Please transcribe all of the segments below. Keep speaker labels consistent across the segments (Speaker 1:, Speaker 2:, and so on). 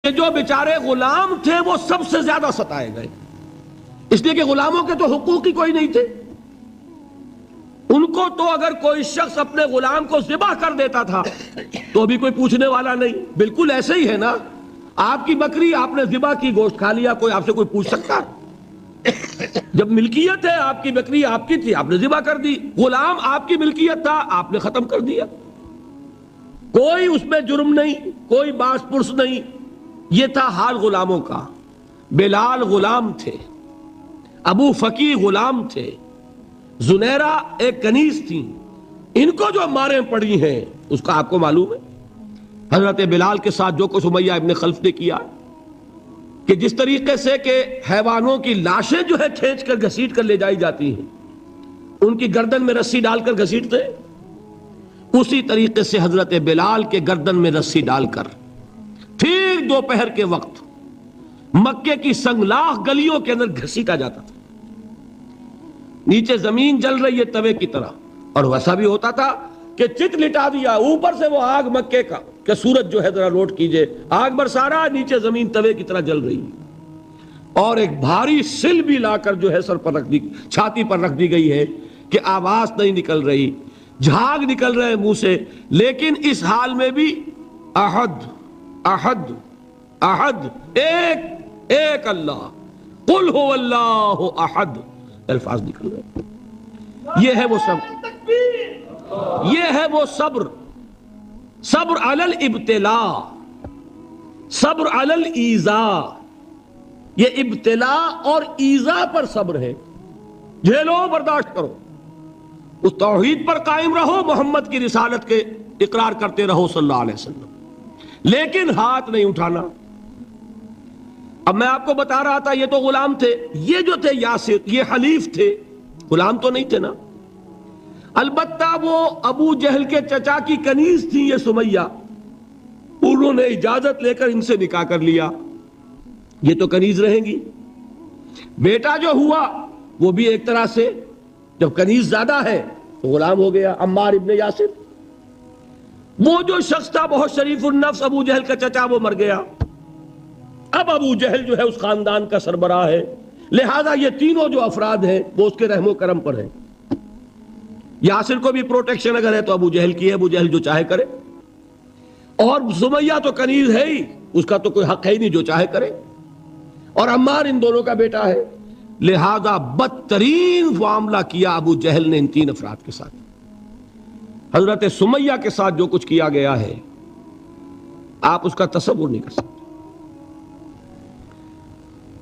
Speaker 1: کہ جو بیچارے غلام تھے وہ سب سے زیادہ ستائے گئے، اس لیے کہ غلاموں کے تو حقوق ہی کوئی نہیں تھے۔ ان کو تو اگر کوئی شخص اپنے غلام کو ذبح کر دیتا تھا تو بھی کوئی پوچھنے والا نہیں۔ بالکل ایسے ہی ہے نا، آپ کی بکری آپ نے ذبح کی، گوشت کھا لیا، کوئی آپ سے کوئی پوچھ سکتا؟ جب ملکیت ہے، آپ کی بکری آپ کی تھی، آپ نے ذبح کر دی، غلام آپ کی ملکیت تھا، آپ نے ختم کر دیا، کوئی اس میں جرم نہیں، کوئی باس پرس نہیں۔ یہ تھا حال غلاموں کا۔ بلال غلام تھے، ابو فقی غلام تھے، زنیرہ ایک کنیز تھی، ان کو جو ماریں پڑی ہیں اس کا آپ کو معلوم ہے۔ حضرت بلال کے ساتھ جو کچھ امیہ ابن خلف نے کیا، کہ جس طریقے سے کہ حیوانوں کی لاشیں جو ہے کھینچ کر گھسیٹ کر لے جائی جاتی ہیں، ان کی گردن میں رسی ڈال کر گھسیٹتے، اسی طریقے سے حضرت بلال کے گردن میں رسی ڈال کر پھر دوپہر کے وقت مکے کی سنگلاخ گلیوں کے اندر گھسیٹا جاتا تھا۔ نیچے زمین جل رہی ہے توے کی طرح، اور ویسا بھی ہوتا تھا کہ چت لٹا دیا، اوپر سے وہ آگ مکے کا کہ سورج جو ہے ذرا نوٹ کیجئے، آگ برسا رہا، نیچے زمین توے کی طرح جل رہی ہے، اور ایک بھاری سل بھی لا کر جو ہے سر پر رکھ دی، چھاتی پر رکھ دی گئی ہے کہ آواز نہیں نکل رہی، جھاگ نکل رہے منہ سے، لیکن اس حال میں بھی احد احد احد، ایک ایک اللہ، قل هو اللہ احد، الفاظ نکل رہے۔ یہ ہے وہ صبر، یہ ہے وہ صبر، صبر علی الابتلاء، صبر علی الایذاء۔ یہ ابتلاء اور ایذاء پر صبر ہے، جھیلو، برداشت کرو، اس توحید پر قائم رہو، محمد کی رسالت کے اقرار کرتے رہو صلی اللہ علیہ وسلم، لیکن ہاتھ نہیں اٹھانا۔ اب میں آپ کو بتا رہا تھا یہ تو غلام تھے، یہ جو تھے یاسر، یہ حلیف تھے، غلام تو نہیں تھے نا۔ البتہ وہ ابو جہل کے چچا کی کنیز تھی یہ سمیہ، انہوں نے اجازت لے کر ان سے نکاح کر لیا، یہ تو کنیز رہیں گی۔ بیٹا جو ہوا وہ بھی ایک طرح سے جب کنیز زیادہ ہے تو غلام ہو گیا، عمار ابن یاسر۔ وہ جو شخص تھا بہت شریف النفس ابو جہل کا چچا، وہ مر گیا، اب ابو جہل جو ہے اس خاندان کا سربراہ ہے، لہذا یہ تینوں جو افراد ہیں وہ اس کے رحم و کرم پر ہیں۔ یاسر کو بھی پروٹیکشن اگر ہے تو ابو جہل کی ہے، ابو جہل جو چاہے کرے، اور سمیہ تو کنیز ہے ہی، اس کا تو کوئی حق ہے ہی نہیں، جو چاہے کرے، اور عمار ان دونوں کا بیٹا ہے، لہذا بدترین معاملہ کیا ابو جہل نے ان تین افراد کے ساتھ۔ حضرت سمیہ کے ساتھ جو کچھ کیا گیا ہے آپ اس کا تصور نہیں کر سکتے۔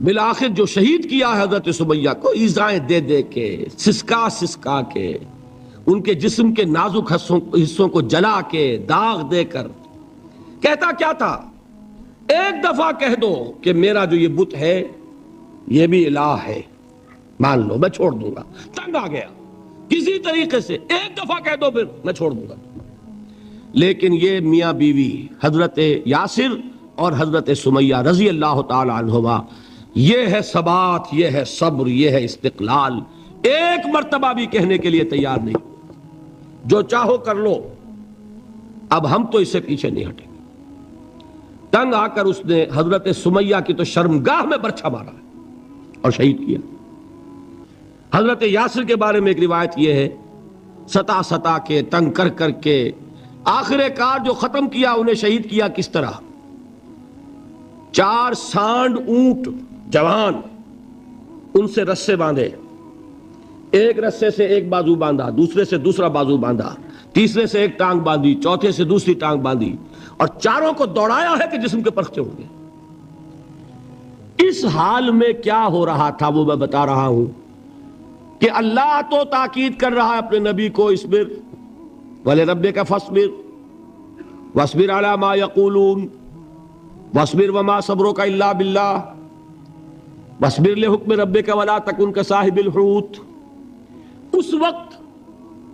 Speaker 1: بالآخر جو شہید کیا ہے حضرت سمیہ کو، ایذائیں دے دے کے، سسکا سسکا کے، ان کے جسم کے نازک حصوں کو جلا کے، داغ دے کر، کہتا کیا تھا، ایک دفعہ کہہ دو کہ میرا جو یہ بت ہے یہ بھی الہ ہے، مان لو میں چھوڑ دوں گا۔ تنگ آ گیا، کسی طریقے سے ایک دفعہ کہہ دو پھر میں چھوڑ دوں گا۔ لیکن یہ میاں بیوی حضرت یاسر اور حضرت سمیہ رضی اللہ تعالی عنہما، یہ ہے ثبات، یہ ہے صبر، یہ ہے استقلال، ایک مرتبہ بھی کہنے کے لیے تیار نہیں، جو چاہو کر لو، اب ہم تو اس سے پیچھے نہیں ہٹیں گے۔ تنگ آ کر اس نے حضرت سمیہ کی تو شرمگاہ میں برچھا مارا اور شہید کیا۔ حضرت یاسر کے بارے میں ایک روایت یہ ہے، ستا ستا کے، تنگ کر کر کے، آخر کار جو ختم کیا، انہیں شہید کیا کس طرح، 4 سانڈ اونٹ جوان، ان سے رسے باندھے، ایک رسے سے ایک بازو باندھا، دوسرے سے دوسرا بازو باندھا، تیسرے سے ایک ٹانگ باندھی، چوتھے سے دوسری ٹانگ باندھی، اور چاروں کو دوڑایا ہے کہ جسم کے پرخچے ہوں گے۔ اس حال میں کیا ہو رہا تھا وہ میں بتا رہا ہوں کہ اللہ تو تاکید کر رہا ہے اپنے نبی کو، اصبر وَلِرَبِّكَ فَاصْبِرْ وَاصْبِرْ عَلَى مَا يَقُولُونَ وَاصْبِرْ وَمَا صَبْرُكَ إِلَّا بِاللَّهِ وَاصْبِرْ لِحُكْمِ رَبِّكَ وَلَا تَكُنْ كَصَاحِبِ الْحُوتِ۔ اس وقت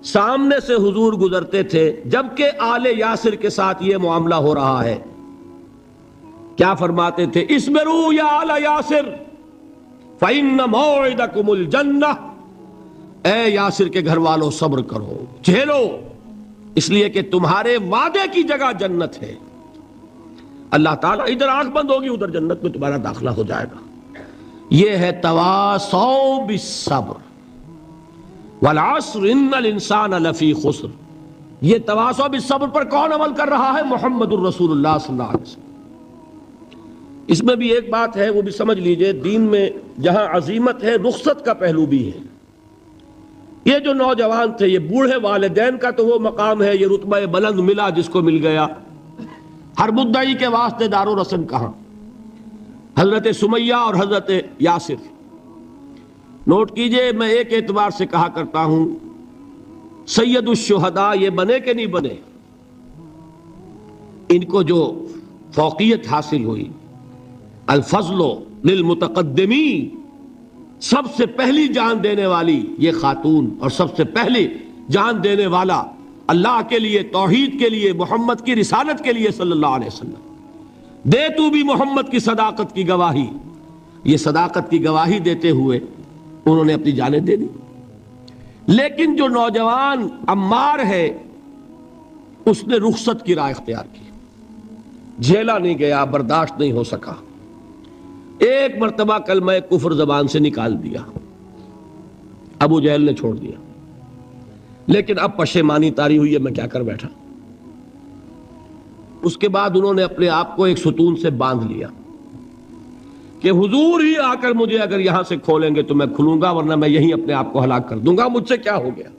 Speaker 1: سامنے سے حضور گزرتے تھے جبکہ آل یاسر کے ساتھ یہ معاملہ ہو رہا ہے، کیا فرماتے تھے، اصبروا یا آل یاسر فَإِنَّ مَوْعِدَكُمُ الْجَنَّةُ، اے یاسر کے گھر والوں صبر کرو، جھیلو، اس لیے کہ تمہارے وعدے کی جگہ جنت ہے۔ اللہ تعالیٰ ادھر آنکھ بند ہوگی ادھر جنت میں تمہارا داخلہ ہو جائے گا. یہ ہے تواصوا بالصبر والعصر ان الانسان لفی خسر. یہ تواصوا بالصبر پر کون عمل کر رہا ہے؟ محمد الرسول اللہ صلی اللہ علیہ وسلم. اس میں بھی ایک بات ہے وہ بھی سمجھ لیجئے، دین میں جہاں عظیمت ہے رخصت کا پہلو بھی ہے. یہ جو نوجوان تھے، یہ بوڑھے والدین کا تو وہ مقام ہے، یہ رتبہ بلند ملا جس کو مل گیا. ہر مدعی کے واسطے دار و رسن کہاں؟ حضرت سمیہ اور حضرت یاسر. نوٹ کیجئے، میں ایک اعتبار سے کہا کرتا ہوں سید الشہداء یہ بنے کہ نہیں بنے، ان کو جو فوقیت حاصل ہوئی، الفضل للمتقدمین، سب سے پہلی جان دینے والی یہ خاتون اور سب سے پہلے جان دینے والا اللہ کے لیے، توحید کے لیے، محمد کی رسالت کے لیے صلی اللہ علیہ وسلم. دے تو بھی محمد کی صداقت کی گواہی. یہ صداقت کی گواہی دیتے ہوئے انہوں نے اپنی جانیں دے دی. لیکن جو نوجوان عمار ہے اس نے رخصت کی راہ اختیار کی، جھیلا نہیں گیا، برداشت نہیں ہو سکا. ایک مرتبہ کلمہ کفر زبان سے نکال دیا، ابو جہل نے چھوڑ دیا، لیکن اب پشیمانی طاری ہوئی ہے میں کیا کر بیٹھا. اس کے بعد انہوں نے اپنے آپ کو ایک ستون سے باندھ لیا کہ حضور ہی آ کر مجھے اگر یہاں سے کھولیں گے تو میں کھلوں گا، ورنہ میں یہیں اپنے آپ کو ہلاک کر دوں گا، مجھ سے کیا ہو گیا.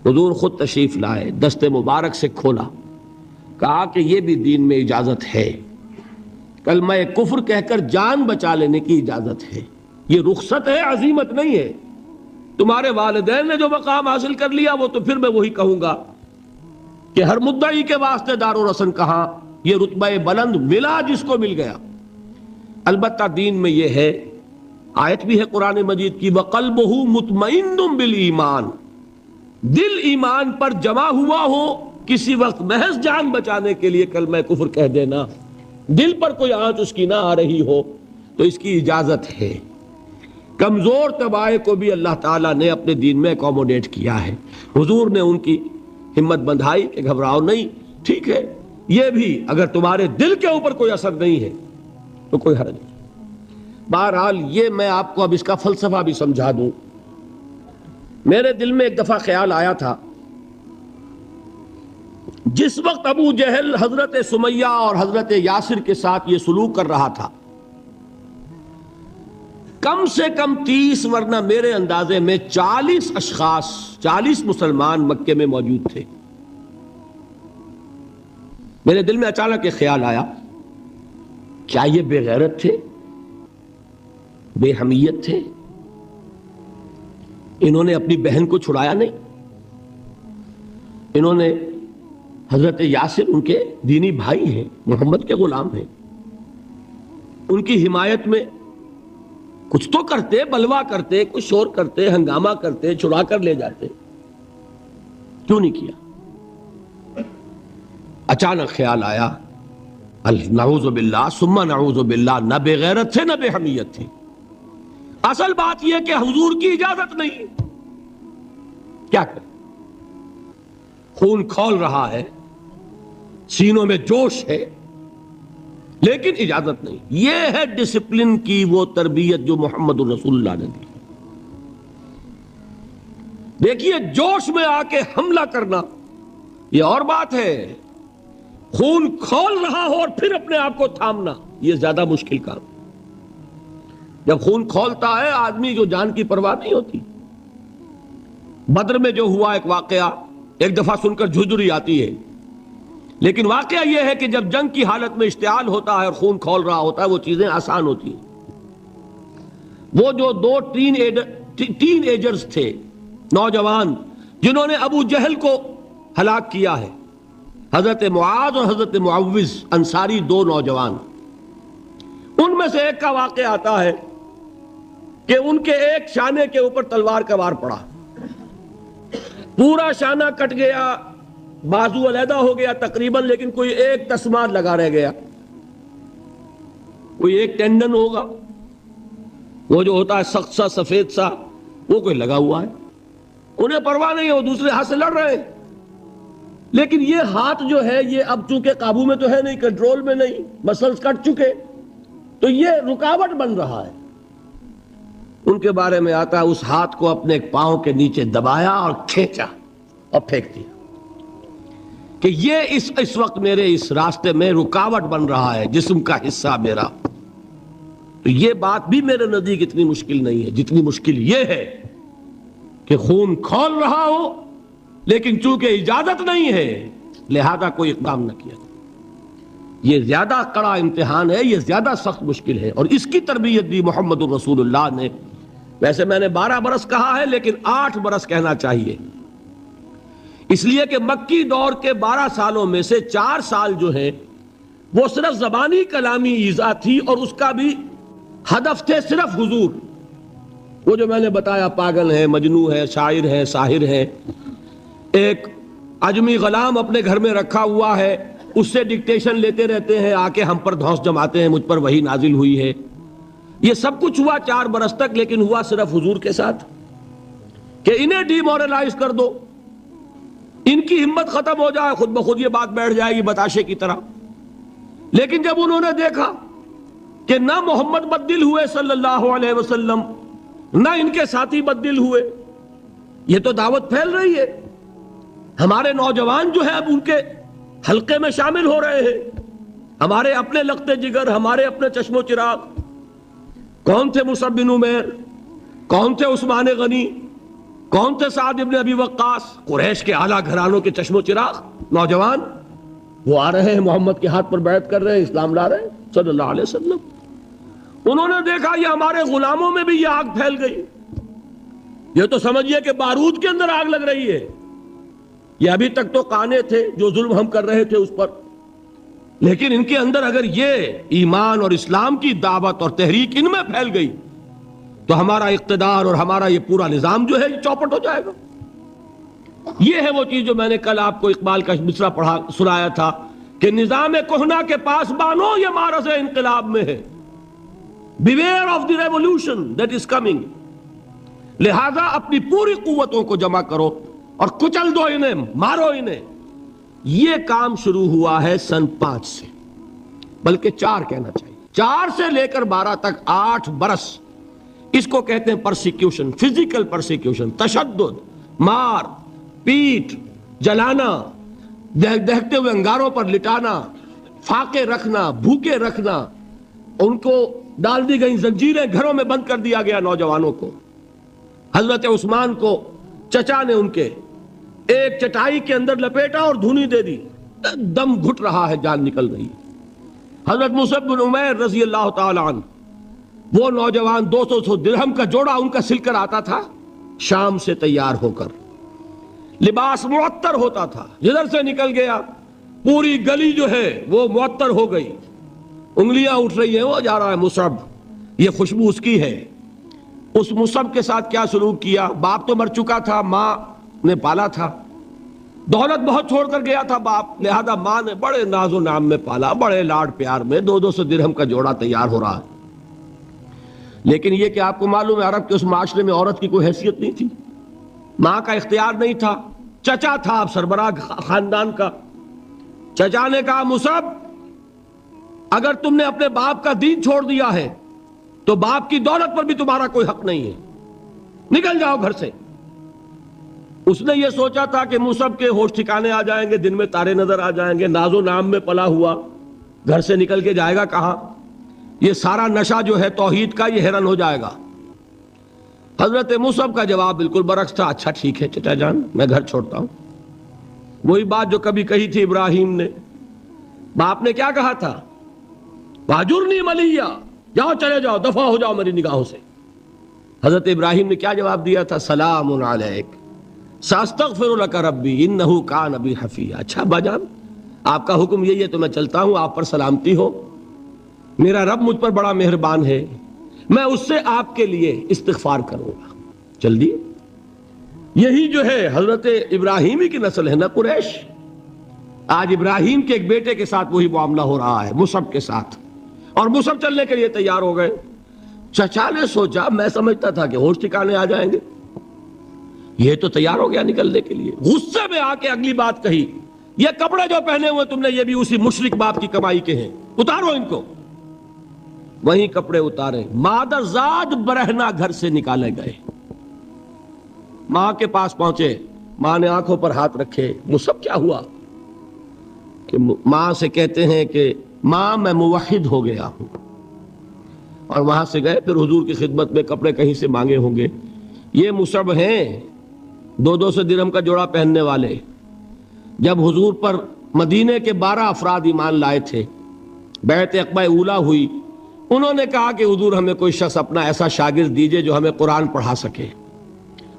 Speaker 1: حضور خود تشریف لائے، دست مبارک سے کھولا، کہا کہ یہ بھی دین میں اجازت ہے، کلمہ کفر کہہ کر جان بچا لینے کی اجازت ہے. یہ رخصت ہے، عزیمت نہیں ہے. تمہارے والدین نے جو مقام حاصل کر لیا وہ تو پھر میں وہی کہوں گا کہ ہر مدعی کے واسطے دار و رسن کہاں، یہ رتبہ بلند ملا جس کو مل گیا. البتہ دین میں یہ ہے، آیت بھی ہے قرآن مجید کی، وَقَلْبُهُ مُطْمَئِنٌ بِالْإِيمَانِ، دل ایمان پر جمع ہوا ہو، کسی وقت محض جان بچانے کے لیے کلمہ کفر کہہ دینا، دل پر کوئی آنچ اس کی نہ آ رہی ہو تو اس کی اجازت ہے. کمزور طبائع کو بھی اللہ تعالیٰ نے اپنے دین میں اکوموڈیٹ کیا ہے. حضور نے ان کی ہمت بندھائی کہ گھبراؤ نہیں، ٹھیک ہے، یہ بھی اگر تمہارے دل کے اوپر کوئی اثر نہیں ہے تو کوئی حرج نہیں. بہرحال یہ میں آپ کو اب اس کا فلسفہ بھی سمجھا دوں. میرے دل میں ایک دفعہ خیال آیا تھا، جس وقت ابو جہل حضرت سمیہ اور حضرت یاسر کے ساتھ یہ سلوک کر رہا تھا، کم سے کم 30 ورنہ میرے اندازے میں 40 اشخاص، 40 مسلمان مکے میں موجود تھے. میرے دل میں اچانک ایک خیال آیا، کیا یہ بے غیرت تھے، بے حمیت تھے؟ انہوں نے اپنی بہن کو چھڑایا نہیں؟ انہوں نے حضرت یاسر ان کے دینی بھائی ہیں، محمد کے غلام ہیں، ان کی حمایت میں کچھ تو کرتے، بلوا کرتے، کچھ شور کرتے، ہنگامہ کرتے، چھڑا کر لے جاتے، کیوں نہیں کیا؟ اچانک خیال آیا، نعوذ باللہ ثم نعوذ باللہ، نہ بے غیرت تھے نہ بے حمیت تھی. اصل بات یہ کہ حضور کی اجازت نہیں. کیا کریں؟ خون کھول رہا ہے، سینوں میں جوش ہے، لیکن اجازت نہیں. یہ ہے ڈسپلن کی وہ تربیت جو محمد الرسول اللہ نے دی. دیکھیے، جوش میں آ کے حملہ کرنا یہ اور بات ہے، خون کھول رہا ہو اور پھر اپنے آپ کو تھامنا یہ زیادہ مشکل کام. جب خون کھولتا ہے آدمی جو جان کی پرواہ نہیں ہوتی. بدر میں جو ہوا ایک واقعہ ایک دفعہ سن کر جھجری آتی ہے، لیکن واقعہ یہ ہے کہ جب جنگ کی حالت میں اشتعال ہوتا ہے اور خون کھول رہا ہوتا ہے وہ چیزیں آسان ہوتی ہیں. وہ جو 2 ٹین ایجرز تھے، نوجوان، جنہوں نے ابو جہل کو ہلاک کیا ہے، حضرت معاذ اور حضرت معوذ، انصاری 2 نوجوان، ان میں سے ایک کا واقعہ آتا ہے کہ ان کے ایک شانے کے اوپر تلوار کا وار پڑا، پورا شانہ کٹ گیا، بازو علیحدہ ہو گیا تقریباً، لیکن کوئی ایک تسمہ لگا رہ گیا، کوئی ایک ٹینڈن ہوگا، وہ جو ہوتا ہے سخت سا سفید سا، وہ کوئی لگا ہوا ہے. انہیں پرواہ نہیں ہے، وہ دوسرے ہاتھ سے لڑ رہے ہیں. لیکن یہ ہاتھ جو ہے یہ اب چونکہ قابو میں تو ہے نہیں، کنٹرول میں نہیں، مسلز کٹ چکے، تو یہ رکاوٹ بن رہا ہے۔ ان کے بارے میں آتا ہے اس ہاتھ کو اپنے پاؤں کے نیچے دبایا اور کھینچا اور پھینک دیا کہ یہ اس وقت میرے اس راستے میں رکاوٹ بن رہا ہے، جسم کا حصہ میرا۔ تو یہ بات بھی میرے نزدیک اتنی مشکل نہیں ہے جتنی مشکل یہ ہے کہ خون کھول رہا ہو لیکن چونکہ اجازت نہیں ہے لہذا کوئی اقدام نہ کیا۔ یہ زیادہ کڑا امتحان ہے، یہ زیادہ سخت مشکل ہے، اور اس کی تربیت دی محمد الرسول اللہ نے۔ ویسے میں نے 12 برس کہا ہے لیکن 8 برس کہنا چاہیے، اس لیے کہ مکی دور کے 12 سالوں میں سے 4 سال جو ہیں وہ صرف زبانی کلامی ایذا تھی، اور اس کا بھی ہدف تھے صرف حضور۔ وہ جو میں نے بتایا پاگل ہے، مجنوں ہے، شاعر ہے، ساحر ہے، ایک عجمی غلام اپنے گھر میں رکھا ہوا ہے، اس سے ڈکٹیشن لیتے رہتے ہیں، آ کے ہم پر دھوس جماتے ہیں، مجھ پر وحی نازل ہوئی ہے۔ یہ سب کچھ ہوا 4 برس تک، لیکن ہوا صرف حضور کے ساتھ کہ انہیں ڈی مورلائز کر دو، ان کی ہمت ختم ہو جائے، خود بخود یہ بات بیٹھ جائے گی بتاشے کی طرح۔ لیکن جب انہوں نے دیکھا کہ نہ محمد بدل ہوئے صلی اللہ علیہ وسلم، نہ ان کے ساتھی بدل ہوئے، یہ تو دعوت پھیل رہی ہے، ہمارے نوجوان جو ہے اب ان کے حلقے میں شامل ہو رہے ہیں، ہمارے اپنے لختے جگر، ہمارے اپنے چشم و چراغ۔ کون تھے مصعب بن عمیر، کون تھے عثمان غنی، کون تھے سعد ابن ابی وقاص، قریش کے اعلیٰ گھرانوں کے چشم و چراغ نوجوان، وہ آ رہے ہیں محمد کے ہاتھ پر بیعت کر رہے ہیں، اسلام لا رہے ہیں صلی اللہ علیہ وسلم۔ انہوں نے دیکھا یہ ہمارے غلاموں میں بھی یہ آگ پھیل گئی، یہ تو سمجھیے کہ بارود کے اندر آگ لگ رہی ہے۔ یہ ابھی تک تو قانے تھے جو ظلم ہم کر رہے تھے اس پر، لیکن ان کے اندر اگر یہ ایمان اور اسلام کی دعوت اور تحریک ان میں پھیل گئی تو ہمارا اقتدار اور ہمارا یہ پورا نظام جو ہے یہ چوپٹ ہو جائے گا۔ یہ ہے وہ چیز جو میں نے کل آپ کو اقبال کا مصرع پڑھا سنایا تھا کہ نظام کہنا کے پاس بانو یہ مارز انقلاب میں ہے، beware of the revolution that is coming. لہذا اپنی پوری قوتوں کو جمع کرو اور کچل دو انہیں، مارو انہیں۔ یہ کام شروع ہوا ہے سن 5 سے، بلکہ 4 کہنا چاہیے، 4 سے لے کر 12 تک 8 برس اس کو کہتے ہیں پرسیکیوشن، فزیکل پرسیکیوشن، تشدد، مار پیٹ، جلانا، دہتے ہوئے انگاروں پر لٹانا، فاقے رکھنا، بھوکے رکھنا، ان کو ڈال دی گئی زنجیریں، گھروں میں بند کر دیا گیا نوجوانوں کو۔ حضرت عثمان کو چچا نے ان کے ایک چٹائی کے اندر لپیٹا اور دھونی دے دی، دم گھٹ رہا ہے، جان نکل رہی۔ حضرت مصعب بن عمیر رضی اللہ تعالی عنہ، وہ نوجوان 200 درہم کا جوڑا ان کا سل کر آتا تھا شام سے تیار ہو کر، لباس معطر ہوتا تھا، جدھر سے نکل گیا پوری گلی جو ہے وہ معطر ہو گئی، انگلیاں اٹھ رہی ہیں، وہ جا رہا ہے مصعب، یہ خوشبو اس کی ہے۔ اس مصعب کے ساتھ کیا سلوک کیا؟ باپ تو مر چکا تھا، ماں نے پالا تھا، دولت بہت چھوڑ کر گیا تھا باپ، لہذا ماں نے بڑے ناز و نام میں پالا، بڑے لاڈ پیار میں، 200 درہم کا جوڑا تیار ہو رہا ہے۔ لیکن یہ کہ آپ کو معلوم ہے عرب کے اس معاشرے میں عورت کی کوئی حیثیت نہیں تھی، ماں کا اختیار نہیں تھا، چچا تھا اب سربراہ خاندان کا۔ چچا نے کہا مصعب اگر تم نے اپنے باپ کا دین چھوڑ دیا ہے تو باپ کی دولت پر بھی تمہارا کوئی حق نہیں ہے، نکل جاؤ گھر سے۔ اس نے یہ سوچا تھا کہ مصعب کے ہوش ٹھکانے آ جائیں گے، دن میں تارے نظر آ جائیں گے، ناز و نام میں پلا ہوا گھر سے نکل کے جائے گا کہاں، یہ سارا نشہ جو ہے توحید کا یہ حیران ہو جائے گا۔ حضرت مصعب کا جواب بالکل برعکس تھا، اچھا ٹھیک ہے چچا جان میں گھر چھوڑتا ہوں۔ وہی بات جو کبھی کہی تھی ابراہیم نے، باپ نے کیا کہا تھا؟ واجرنی ملیہ، جاؤ چلے جاؤ، دفع ہو جاؤ میری نگاہوں سے۔ حضرت ابراہیم نے کیا جواب دیا تھا؟ سلام علیک ساستغفر لک ربی انہ کان بی حفیہ۔ اچھا ابا جان آپ کا حکم یہی ہے تو میں چلتا ہوں، آپ پر سلامتی ہو، میرا رب مجھ پر بڑا مہربان ہے، میں اس سے آپ کے لیے استغفار کروں گا۔ چل دیے۔ یہی جو ہے حضرت ابراہیمی کی نسل ہے نا قریش۔ آج ابراہیم کے ایک بیٹے کے ساتھ وہی معاملہ ہو رہا ہے مصعب کے ساتھ، اور مصعب چلنے کے لیے تیار ہو گئے۔ چچا نے سوچا، میں سمجھتا تھا کہ ہوش ٹھکانے آ جائیں گے، یہ تو تیار ہو گیا نکلنے کے لیے، غصے میں آ کے اگلی بات کہی یہ کپڑے جو پہنے ہوئے تم نے یہ بھی اسی مشرک باپ کی کمائی کے ہیں، اتارو ان کو۔ وہیں کپڑے اتارے، مادر زاد برہنہ گھر سے نکالے گئے، ماں کے پاس پہنچے، ماں نے آنکھوں پر ہاتھ رکھے، وہ سب کیا ہوا؟ کہ ماں سے کہتے ہیں کہ ماں میں موحد ہو گیا ہوں، اور وہاں سے گئے، پھر حضور کی خدمت میں کپڑے کہیں سے مانگے ہوں گے۔ یہ مصعب ہیں 200 درہم کا جوڑا پہننے والے، جب حضور پر مدینے کے 12 افراد ایمان لائے تھے، بیعت عقبہ اولیٰ ہوئی، انہوں نے کہا کہ حضور ہمیں کوئی شخص اپنا ایسا شاگرد دیجئے جو ہمیں قرآن پڑھا سکے۔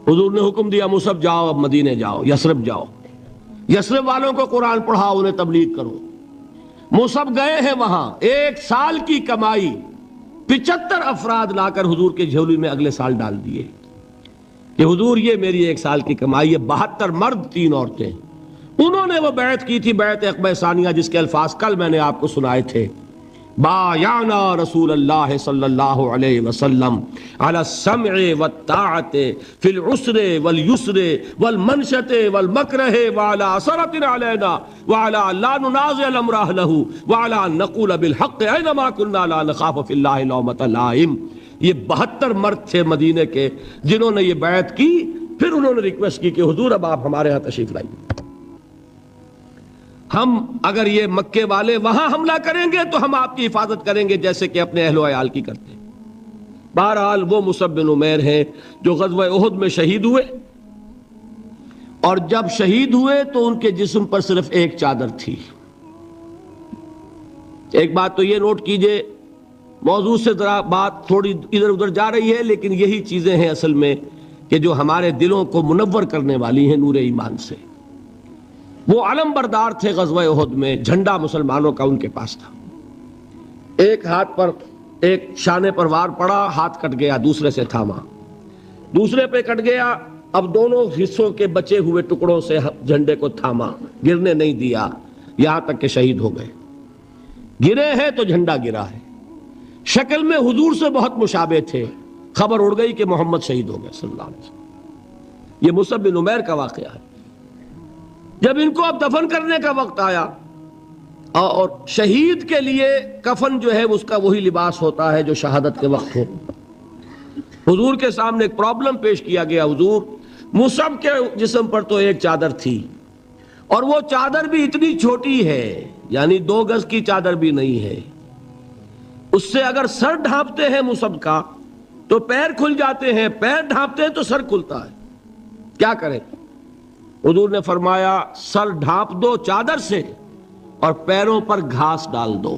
Speaker 1: حضور نے حکم دیا مصعب جاؤ، اب مدینے جاؤ، یثرب جاؤ، یثرب والوں کو قرآن پڑھاؤ، انہیں تبلیغ کرو۔ مصعب گئے ہیں وہاں، 1 سال کی کمائی 75 افراد لا کر حضور کے جھولی میں اگلے سال ڈال دیے کہ حضور یہ میری 1 سال کی کمائی ہے۔ 72 مرد 3 عورتیں، انہوں نے وہ بیعت کی تھی، بیعت عقبہ ثانیہ، جس کے الفاظ کل میں نے آپ کو سنائے تھے۔ بایعنا رسول اللہ صلی اللہ علیہ وسلم علی السمع والطاعت فی العسر والیسر والمنشط والمکرہ وعلی اثرۃ علینا وعلی لا ننازع الامر اہلہ وعلی ان نقول بالحق اینما کنا لا نخاف فی اللہ لومۃ لائم۔ یہ 72 مرد تھے مدینے کے جنہوں نے یہ بیعت کی۔ پھر انہوں نے ریکویسٹ کی کہ حضور اب آپ ہمارے ہاں تشریف لائیے، ہم اگر یہ مکے والے وہاں حملہ کریں گے تو ہم آپ کی حفاظت کریں گے جیسے کہ اپنے اہل و عیال کی کرتے ہیں۔ بہرحال وہ مصعب بن عمیر ہیں جو غزوہ احد میں شہید ہوئے، اور جب شہید ہوئے تو ان کے جسم پر صرف ایک چادر تھی۔ ایک بات تو یہ نوٹ کیجئے، موضوع سے ذرا بات تھوڑی ادھر ادھر جا رہی ہے، لیکن یہی چیزیں ہیں اصل میں کہ جو ہمارے دلوں کو منور کرنے والی ہیں نور ایمان سے۔ وہ علم بردار تھے غزوہ احد میں، جھنڈا مسلمانوں کا ان کے پاس تھا۔ ایک ہاتھ پر، ایک شانے پر وار پڑا، ہاتھ کٹ گیا، دوسرے سے تھاما، دوسرے پہ کٹ گیا، اب دونوں حصوں کے بچے ہوئے ٹکڑوں سے جھنڈے کو تھاما، گرنے نہیں دیا، یہاں تک کہ شہید ہو گئے۔ گرے ہیں تو جھنڈا گرا ہے۔ شکل میں حضور سے بہت مشابہ تھے، خبر اڑ گئی کہ محمد شہید ہو گئے صلی اللہ علیہ وسلم۔ یہ مصعب بن عمیر کا واقعہ ہے۔ جب ان کو اب دفن کرنے کا وقت آیا، اور شہید کے لیے کفن جو ہے اس کا وہی لباس ہوتا ہے جو شہادت کے وقت ہو، حضور کے سامنے ایک پرابلم پیش کیا گیا۔ حضور، مصعب کے جسم پر تو ایک چادر تھی، اور وہ چادر بھی اتنی چھوٹی ہے، یعنی 2 گز کی چادر بھی نہیں ہے، اس سے اگر سر ڈھانپتے ہیں مصعب کا تو پیر کھل جاتے ہیں، پیر ڈھانپتے ہیں تو سر کھلتا ہے، کیا کریں؟ حضور نے فرمایا سر ڈھانپ دو چادر سے اور پیروں پر گھاس ڈال دو۔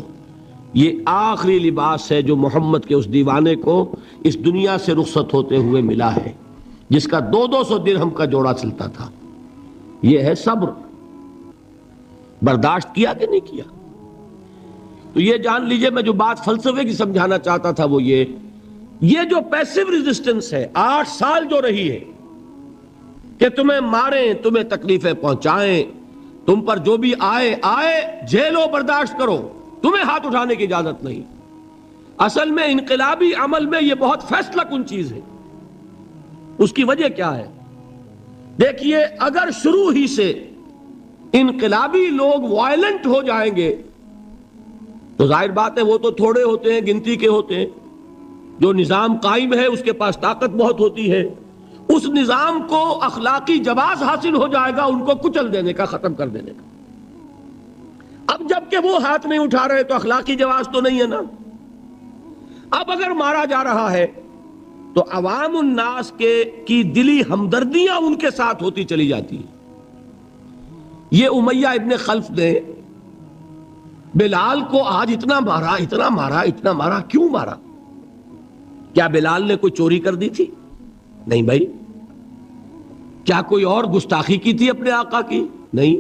Speaker 1: یہ آخری لباس ہے جو محمد کے اس دیوانے کو اس دنیا سے رخصت ہوتے ہوئے ملا ہے، جس کا 200 درہم کا جوڑا چلتا تھا۔ یہ ہے صبر۔ برداشت کیا کہ نہیں کیا؟ تو یہ جان لیجئے، میں جو بات فلسفے کی سمجھانا چاہتا تھا وہ یہ جو پیسیو ریزسٹنس ہے 8 سال جو رہی ہے، کہ تمہیں ماریں، تمہیں تکلیفیں پہنچائیں، تم پر جو بھی آئے جھیلو، برداشت کرو، تمہیں ہاتھ اٹھانے کی اجازت نہیں۔ اصل میں انقلابی عمل میں یہ بہت فیصلہ کن چیز ہے۔ اس کی وجہ کیا ہے؟ دیکھیے، اگر شروع ہی سے انقلابی لوگ وائلنٹ ہو جائیں گے تو ظاہر بات ہے وہ تو تھوڑے ہوتے ہیں، گنتی کے ہوتے ہیں۔ جو نظام قائم ہے اس کے پاس طاقت بہت ہوتی ہے، اس نظام کو اخلاقی جواز حاصل ہو جائے گا ان کو کچل دینے کا، ختم کر دینے کا۔ اب جب کہ وہ ہاتھ نہیں اٹھا رہے تو اخلاقی جواز تو نہیں ہے نا۔ اب اگر مارا جا رہا ہے تو عوام الناس کی دلی ہمدردیاں ان کے ساتھ ہوتی چلی جاتی ہیں۔ یہ امیہ ابن خلف نے بلال کو آج اتنا مارا، اتنا مارا، اتنا مارا، کیوں مارا؟ کیا بلال نے کوئی چوری کر دی تھی؟ نہیں بھائی۔ کیا کوئی اور گستاخی کی تھی اپنے آقا کی؟ نہیں۔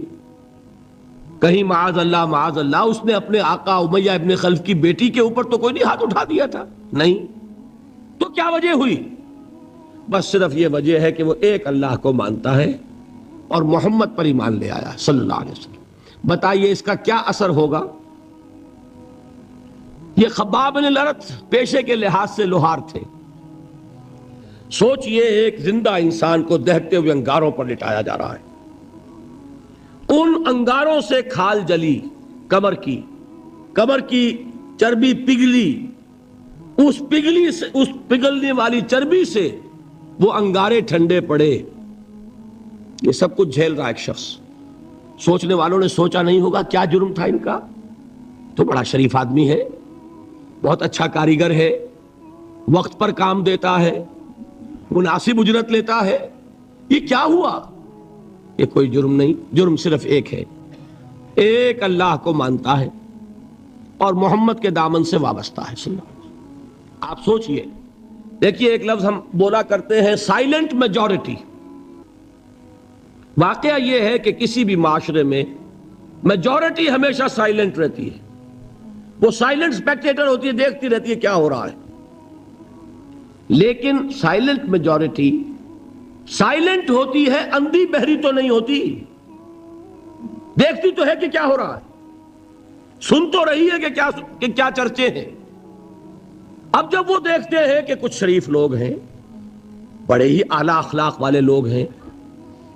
Speaker 1: کہیں معاذ اللہ اس نے اپنے آقا امیہ ابن خلف کی بیٹی کے اوپر تو کوئی نہیں ہاتھ اٹھا دیا تھا؟ نہیں۔ تو کیا وجہ ہوئی؟ بس صرف یہ وجہ ہے کہ وہ ایک اللہ کو مانتا ہے اور محمد پر ایمان لے آیا صلی اللہ علیہ وسلم۔ بتائیے اس کا کیا اثر ہوگا؟ یہ خباب بن الارت پیشے کے لحاظ سے لوہار تھے۔ سوچئے ایک زندہ انسان کو دہتے ہوئے انگاروں پر لٹایا جا رہا ہے، ان انگاروں سے کھال جلی کمر کی چربی پگھلی، اس پگھلنے والی چربی سے وہ انگارے ٹھنڈے پڑے. یہ سب کچھ جھیل رہا ایک شخص. سوچنے والوں نے سوچا نہیں ہوگا کیا جرم تھا ان کا، تو بڑا شریف آدمی ہے، بہت اچھا کاریگر ہے، وقت پر کام دیتا ہے، مناسب اجرت لیتا ہے، یہ کیا ہوا؟ یہ کوئی جرم نہیں، جرم صرف ایک ہے، ایک اللہ کو مانتا ہے اور محمد کے دامن سے وابستہ ہے. صلی اللہ علیہ وسلم. آپ سوچئے، دیکھیے ایک لفظ ہم بولا کرتے ہیں سائلنٹ میجورٹی. واقعہ یہ ہے کہ کسی بھی معاشرے میں میجورٹی ہمیشہ سائلنٹ رہتی ہے، وہ سائلنٹ اسپیکٹیٹر ہوتی ہے، دیکھتی رہتی ہے کیا ہو رہا ہے. لیکن سائلنٹ میجورٹی سائلنٹ ہوتی ہے، اندھی بہری تو نہیں ہوتی، دیکھتی تو ہے کہ کیا ہو رہا ہے، سن تو رہی ہے کہ کیا چرچے ہیں. اب جب وہ دیکھتے ہیں کہ کچھ شریف لوگ ہیں، بڑے ہی اعلیٰ اخلاق والے لوگ ہیں،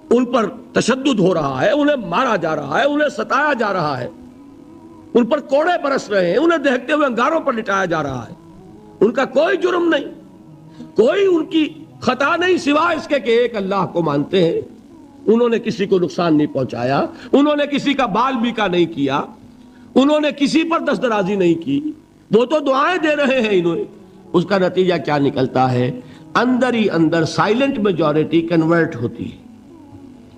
Speaker 1: ان پر تشدد ہو رہا ہے، انہیں مارا جا رہا ہے، انہیں ستایا جا رہا ہے، ان پر کوڑے برس رہے ہیں، انہیں دیکھتے ہوئے انگاروں پر لٹایا جا رہا ہے، ان کا کوئی جرم نہیں، کوئی ان کی خطا نہیں، سوائے اس کے کہ ایک اللہ کو مانتے ہیں. انہوں نے کسی کو نقصان نہیں پہنچایا، انہوں نے کسی کا بال بیکا نہیں کیا، انہوں نے کسی پر دست درازی نہیں کی، وہ تو دعائیں دے رہے ہیں انہیں. اس کا نتیجہ کیا نکلتا ہے؟ اندر ہی اندر سائلنٹ میجورٹی کنورٹ ہوتی ہے.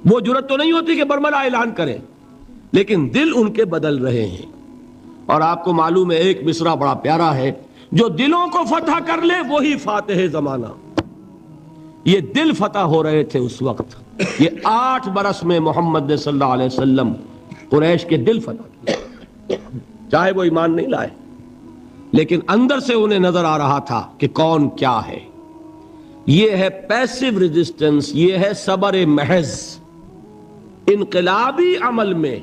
Speaker 1: وہ جرت تو نہیں ہوتی کہ برملا اعلان کریں، لیکن دل ان کے بدل رہے ہیں. اور آپ کو معلوم ہے ایک مصرع بڑا پیارا ہے، جو دلوں کو فتح کر لے وہی فاتح زمانہ. یہ دل فتح ہو رہے تھے اس وقت. یہ 8 برس میں محمد صلی اللہ علیہ وسلم قریش کے دل فتح کیے، چاہے وہ ایمان نہیں لائے، لیکن اندر سے انہیں نظر آ رہا تھا کہ کون کیا ہے. یہ ہے پیسو ریزسٹنس، یہ ہے صبر محض. انقلابی عمل میں،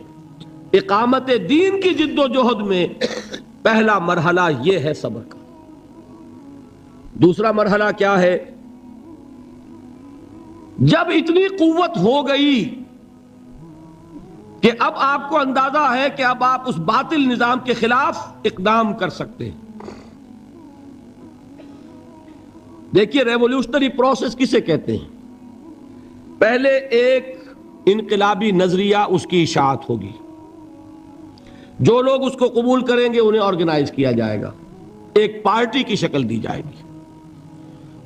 Speaker 1: اقامت دین کی جد و جہد میں پہلا مرحلہ یہ ہے صبر کا. دوسرا مرحلہ کیا ہے؟ جب اتنی قوت ہو گئی کہ اب آپ کو اندازہ ہے کہ اب آپ اس باطل نظام کے خلاف اقدام کر سکتے ہیں. دیکھیے ریولوشنری پروسیس کسے کہتے ہیں؟ پہلے ایک انقلابی نظریہ، اس کی اشاعت ہوگی، جو لوگ اس کو قبول کریں گے انہیں آرگنائز کیا جائے گا، ایک پارٹی کی شکل دی جائے گی،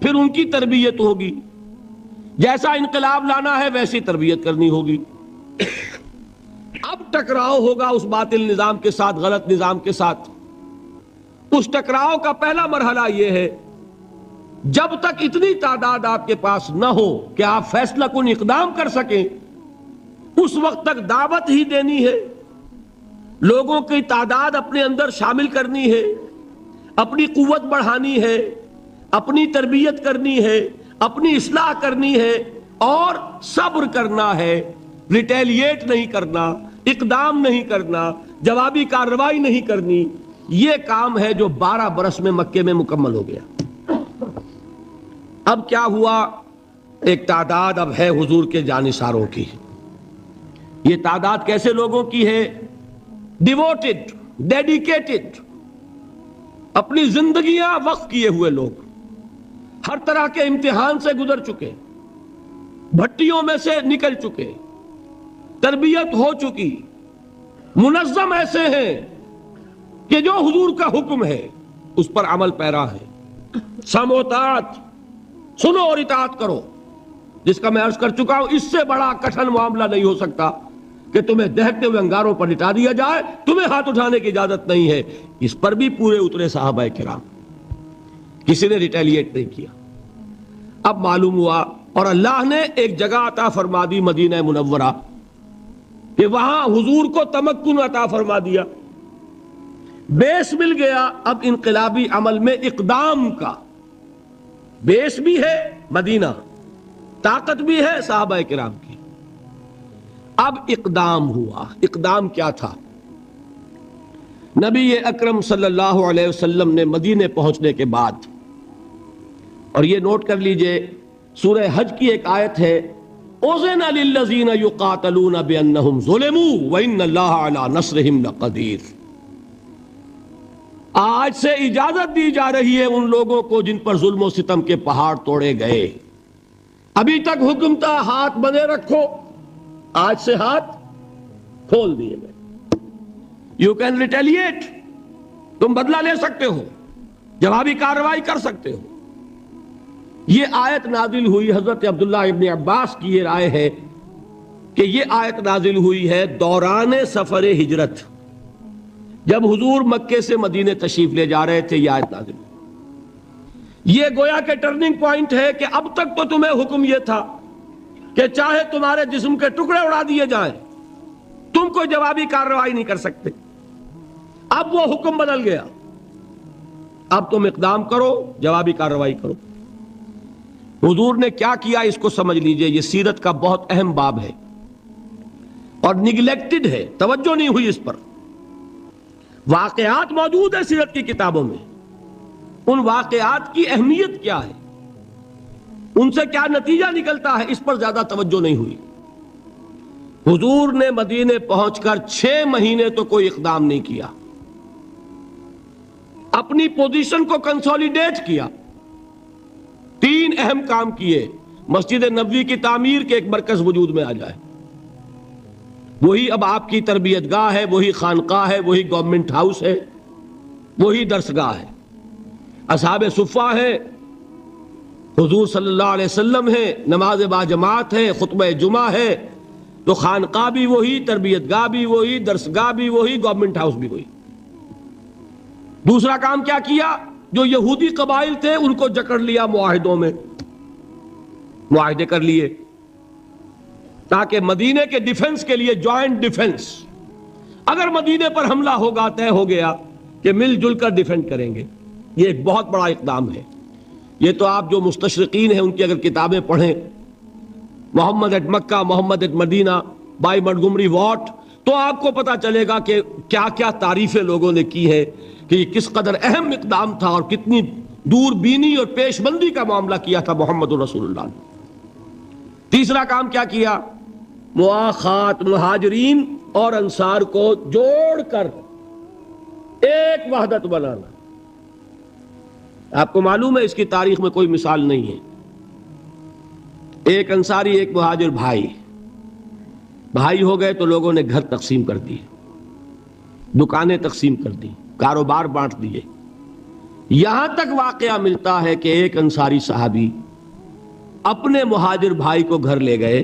Speaker 1: پھر ان کی تربیت ہوگی، جیسا انقلاب لانا ہے ویسی تربیت کرنی ہوگی. اب ٹکراؤ ہوگا اس باطل نظام کے ساتھ، غلط نظام کے ساتھ. اس ٹکراؤ کا پہلا مرحلہ یہ ہے، جب تک اتنی تعداد آپ کے پاس نہ ہو کہ آپ فیصلہ کن اقدام کر سکیں، اس وقت تک دعوت ہی دینی ہے، لوگوں کی تعداد اپنے اندر شامل کرنی ہے، اپنی قوت بڑھانی ہے، اپنی تربیت کرنی ہے، اپنی اصلاح کرنی ہے، اور صبر کرنا ہے، ریٹیلیٹ نہیں کرنا، اقدام نہیں کرنا، جوابی کارروائی نہیں کرنی. یہ کام ہے جو 12 برس میں مکے میں مکمل ہو گیا. اب کیا ہوا؟ ایک تعداد اب ہے حضور کے جانثاروں کی. یہ تعداد کیسے لوگوں کی ہے؟ ڈیووٹڈ، ڈیڈیکیٹڈ، اپنی زندگیاں وقف کیے ہوئے لوگ، ہر طرح کے امتحان سے گزر چکے، بھٹیوں میں سے نکل چکے، تربیت ہو چکی، منظم ایسے ہیں کہ جو حضور کا حکم ہے اس پر عمل پیرا ہے. سم و طاعت، سنو اور اطاعت کرو، جس کا میں عرض کر چکا ہوں اس سے بڑا کٹھن معاملہ نہیں ہو سکتا کہ تمہیں دہتے ہوئے انگاروں پر لٹا دیا جائے، تمہیں ہاتھ اٹھانے کی اجازت نہیں ہے. اس پر بھی پورے اترے صحابہ کرام، کسی نے ریٹیلیٹ نہیں کیا. اب معلوم ہوا، اور اللہ نے ایک جگہ عطا فرما دی مدینہ منورہ، کہ وہاں حضور کو تمکن عطا فرما دیا، بیس مل گیا. اب انقلابی عمل میں اقدام کا بیس بھی ہے، مدینہ طاقت بھی ہے صحابہ کرام کی. اب اقدام ہوا. اقدام کیا تھا؟ نبی اکرم صلی اللہ علیہ وسلم نے مدینے پہنچنے کے بعد، اور یہ نوٹ کر لیجئے، سورہ حج کی ایک آیت ہے، اذن للذین یقاتلون بانہم ظلموا وان اللہ علی نصرہم لقدیر۔ آج سے اجازت دی جا رہی ہے ان لوگوں کو جن پر ظلم و ستم کے پہاڑ توڑے گئے۔ ابھی تک حکم تھا ہاتھ بندے رکھو، آج سے ہاتھ کھول دیے گئے۔ یو کین ریٹیلیٹ، تم بدلہ لے سکتے ہو، جوابی کارروائی کر سکتے ہو۔ یہ آیت نازل ہوئی، حضرت عبداللہ ابن عباس کی یہ رائے ہے کہ یہ آیت نازل ہوئی ہے دوران سفر ہجرت، جب حضور مکے سے مدینے تشریف لے جا رہے تھے، یہ آیت نازل ہوئی۔ یہ گویا کہ ٹرننگ پوائنٹ ہے کہ اب تک تو تمہیں حکم یہ تھا کہ چاہے تمہارے جسم کے ٹکڑے اڑا دیے جائیں، تم کوئی جوابی کارروائی نہیں کر سکتے۔ اب وہ حکم بدل گیا، اب تم اقدام کرو، جوابی کارروائی کرو۔ حضور نے کیا کیا اس کو سمجھ لیجئے، یہ سیرت کا بہت اہم باب ہے اور نگلیکٹڈ ہے، توجہ نہیں ہوئی اس پر۔ واقعات موجود ہیں سیرت کی کتابوں میں، ان واقعات کی اہمیت کیا ہے، ان سے کیا نتیجہ نکلتا ہے، اس پر زیادہ توجہ نہیں ہوئی۔ حضور نے مدینے پہنچ کر 6 مہینے تو کوئی اقدام نہیں کیا، اپنی پوزیشن کو کنسولیڈیٹ کیا۔ 3 اہم کام کیے، مسجد نبوی کی تعمیر کے ایک مرکز وجود میں آ جائے، وہی اب آپ کی تربیت گاہ ہے، وہی خانقاہ ہے، وہی گورنمنٹ ہاؤس ہے، وہی درسگاہ ہے، اصحاب صفہ ہے، حضور صلی اللہ علیہ وسلم ہے، نماز با جماعت ہے، خطبہ جمعہ ہے، تو خانقاہ بھی وہی، تربیت گاہ بھی وہی، درسگاہ بھی وہی، گورنمنٹ ہاؤس بھی وہی۔ دوسرا کام کیا کیا؟ جو یہودی قبائل تھے ان کو جکڑ لیا، معاہدوں میں معاہدے کر لیے تاکہ مدینے کے ڈیفنس کے لیے جوائنٹ ڈیفنس، اگر مدینے پر حملہ ہوگا طے ہو گیا کہ مل جل کر ڈیفینڈ کریں گے۔ یہ ایک بہت بڑا اقدام ہے۔ یہ تو آپ جو مستشرقین ہیں ان کی اگر کتابیں پڑھیں، Muhammad at Mecca, Muhammad at Medina by Montgomery Watt, تو آپ کو پتا چلے گا کہ کیا کیا تعریفیں لوگوں نے کی ہے کہ یہ کس قدر اہم اقدام تھا اور کتنی دور بینی اور پیش بندی کا معاملہ کیا تھا محمد رسول اللہ نے۔ تیسرا کام کیا کیا؟ مواخات مہاجرین اور انصار کو جوڑ کر ایک وحدت بنانا۔ آپ کو معلوم ہے اس کی تاریخ میں کوئی مثال نہیں ہے۔ ایک انصاری ایک مہاجر بھائی ہو گئے تو لوگوں نے گھر تقسیم کر دیے، دکانیں تقسیم کر دی، کاروبار بانٹ دیے۔ یہاں تک واقعہ ملتا ہے کہ ایک انصاری صحابی اپنے مہاجر بھائی کو گھر لے گئے،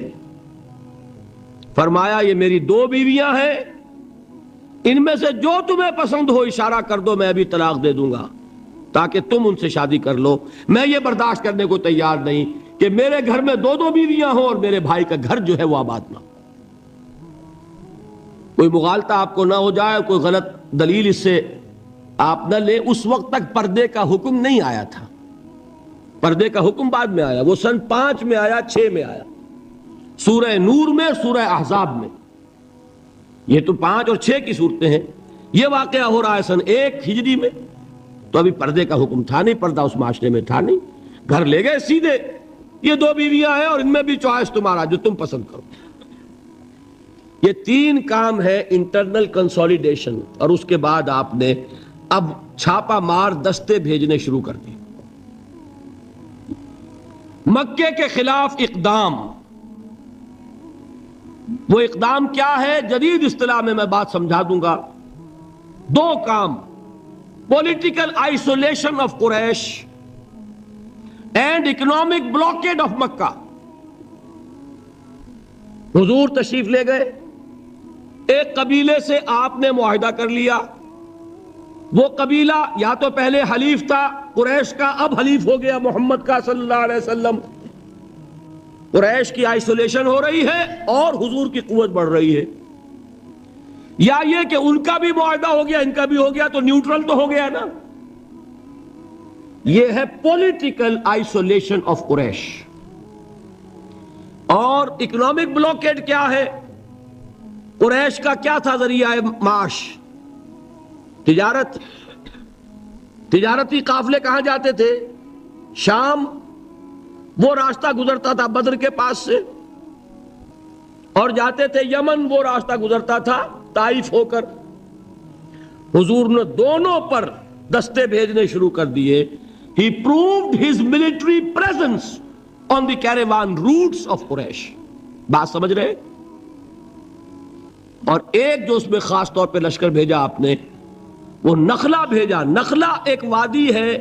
Speaker 1: فرمایا یہ میری 2 بیویاں ہیں، ان میں سے جو تمہیں پسند ہو اشارہ کر دو، میں ابھی طلاق دے دوں گا تاکہ تم ان سے شادی کر لو۔ میں یہ برداشت کرنے کو تیار نہیں کہ میرے گھر میں 2 بیویاں ہوں اور میرے بھائی کا گھر جو ہے وہ آباد نہ ہو۔ کوئی مغالطہ آپ کو نہ ہو جائے، کوئی غلط دلیل اس سے آپ نہ لیں۔ اس وقت تک پردے کا حکم نہیں آیا تھا، پردے کا حکم بعد میں آیا، وہ سن 5 میں آیا، 6 میں آیا، سورہ نور میں، سورہ احزاب میں۔ یہ تو 5 اور 6 کی صورتیں ہیں۔ یہ واقعہ ہو رہا ہے سن 1 ہجری میں، تو ابھی پردے کا حکم تھا نہیں، پردہ اس معاشرے میں تھا نہیں۔ گھر لے گئے سیدھے، یہ 2 بیویاں ہیں اور ان میں بھی چوائس تمہارا، جو تم پسند کرو۔ یہ 3 کام ہے انٹرنل کنسولیڈیشن، اور اس کے بعد آپ نے اب چھاپا مار دستے بھیجنے شروع کر دی۔ مکے کے خلاف اقدام، وہ اقدام کیا ہے؟ جدید اصطلاح میں بات سمجھا دوں گا۔ 2 کام: political isolation of Quraysh and economic blockade of Mecca. حضور تشریف لے گئے، ایک قبیلے سے آپ نے معاہدہ کر لیا، وہ قبیلہ یا تو پہلے حلیف تھا قریش کا، اب حلیف ہو گیا محمد کا صلی اللہ علیہ وسلم۔ قریش کی آئسولیشن ہو رہی ہے اور حضور کی قوت بڑھ رہی ہے، یا یہ کہ ان کا بھی معاہدہ ہو گیا ان کا بھی ہو گیا تو نیوٹرل تو ہو گیا نا۔ یہ ہے پولیٹیکل آئسولیشن آف قریش۔ اور اکنامک بلاکیڈ کیا ہے؟ قریش کا کیا تھا ذریعہ معاش؟ تجارت۔ تجارتی قافلے کہاں جاتے تھے؟ شام۔ وہ راستہ گزرتا تھا بدر کے پاس سے، اور جاتے تھے یمن، وہ راستہ گزرتا تھا طائف ہو کر. حضور نے دونوں پر دستے بھیجنے شروع کر دیے. He proved his military presence on the caravan routes of Quraysh. بات سمجھ رہے؟ اور ایک جو اس میں خاص طور پہ لشکر بھیجا آپ نے، وہ نخلا بھیجا. نخلا ایک وادی ہے،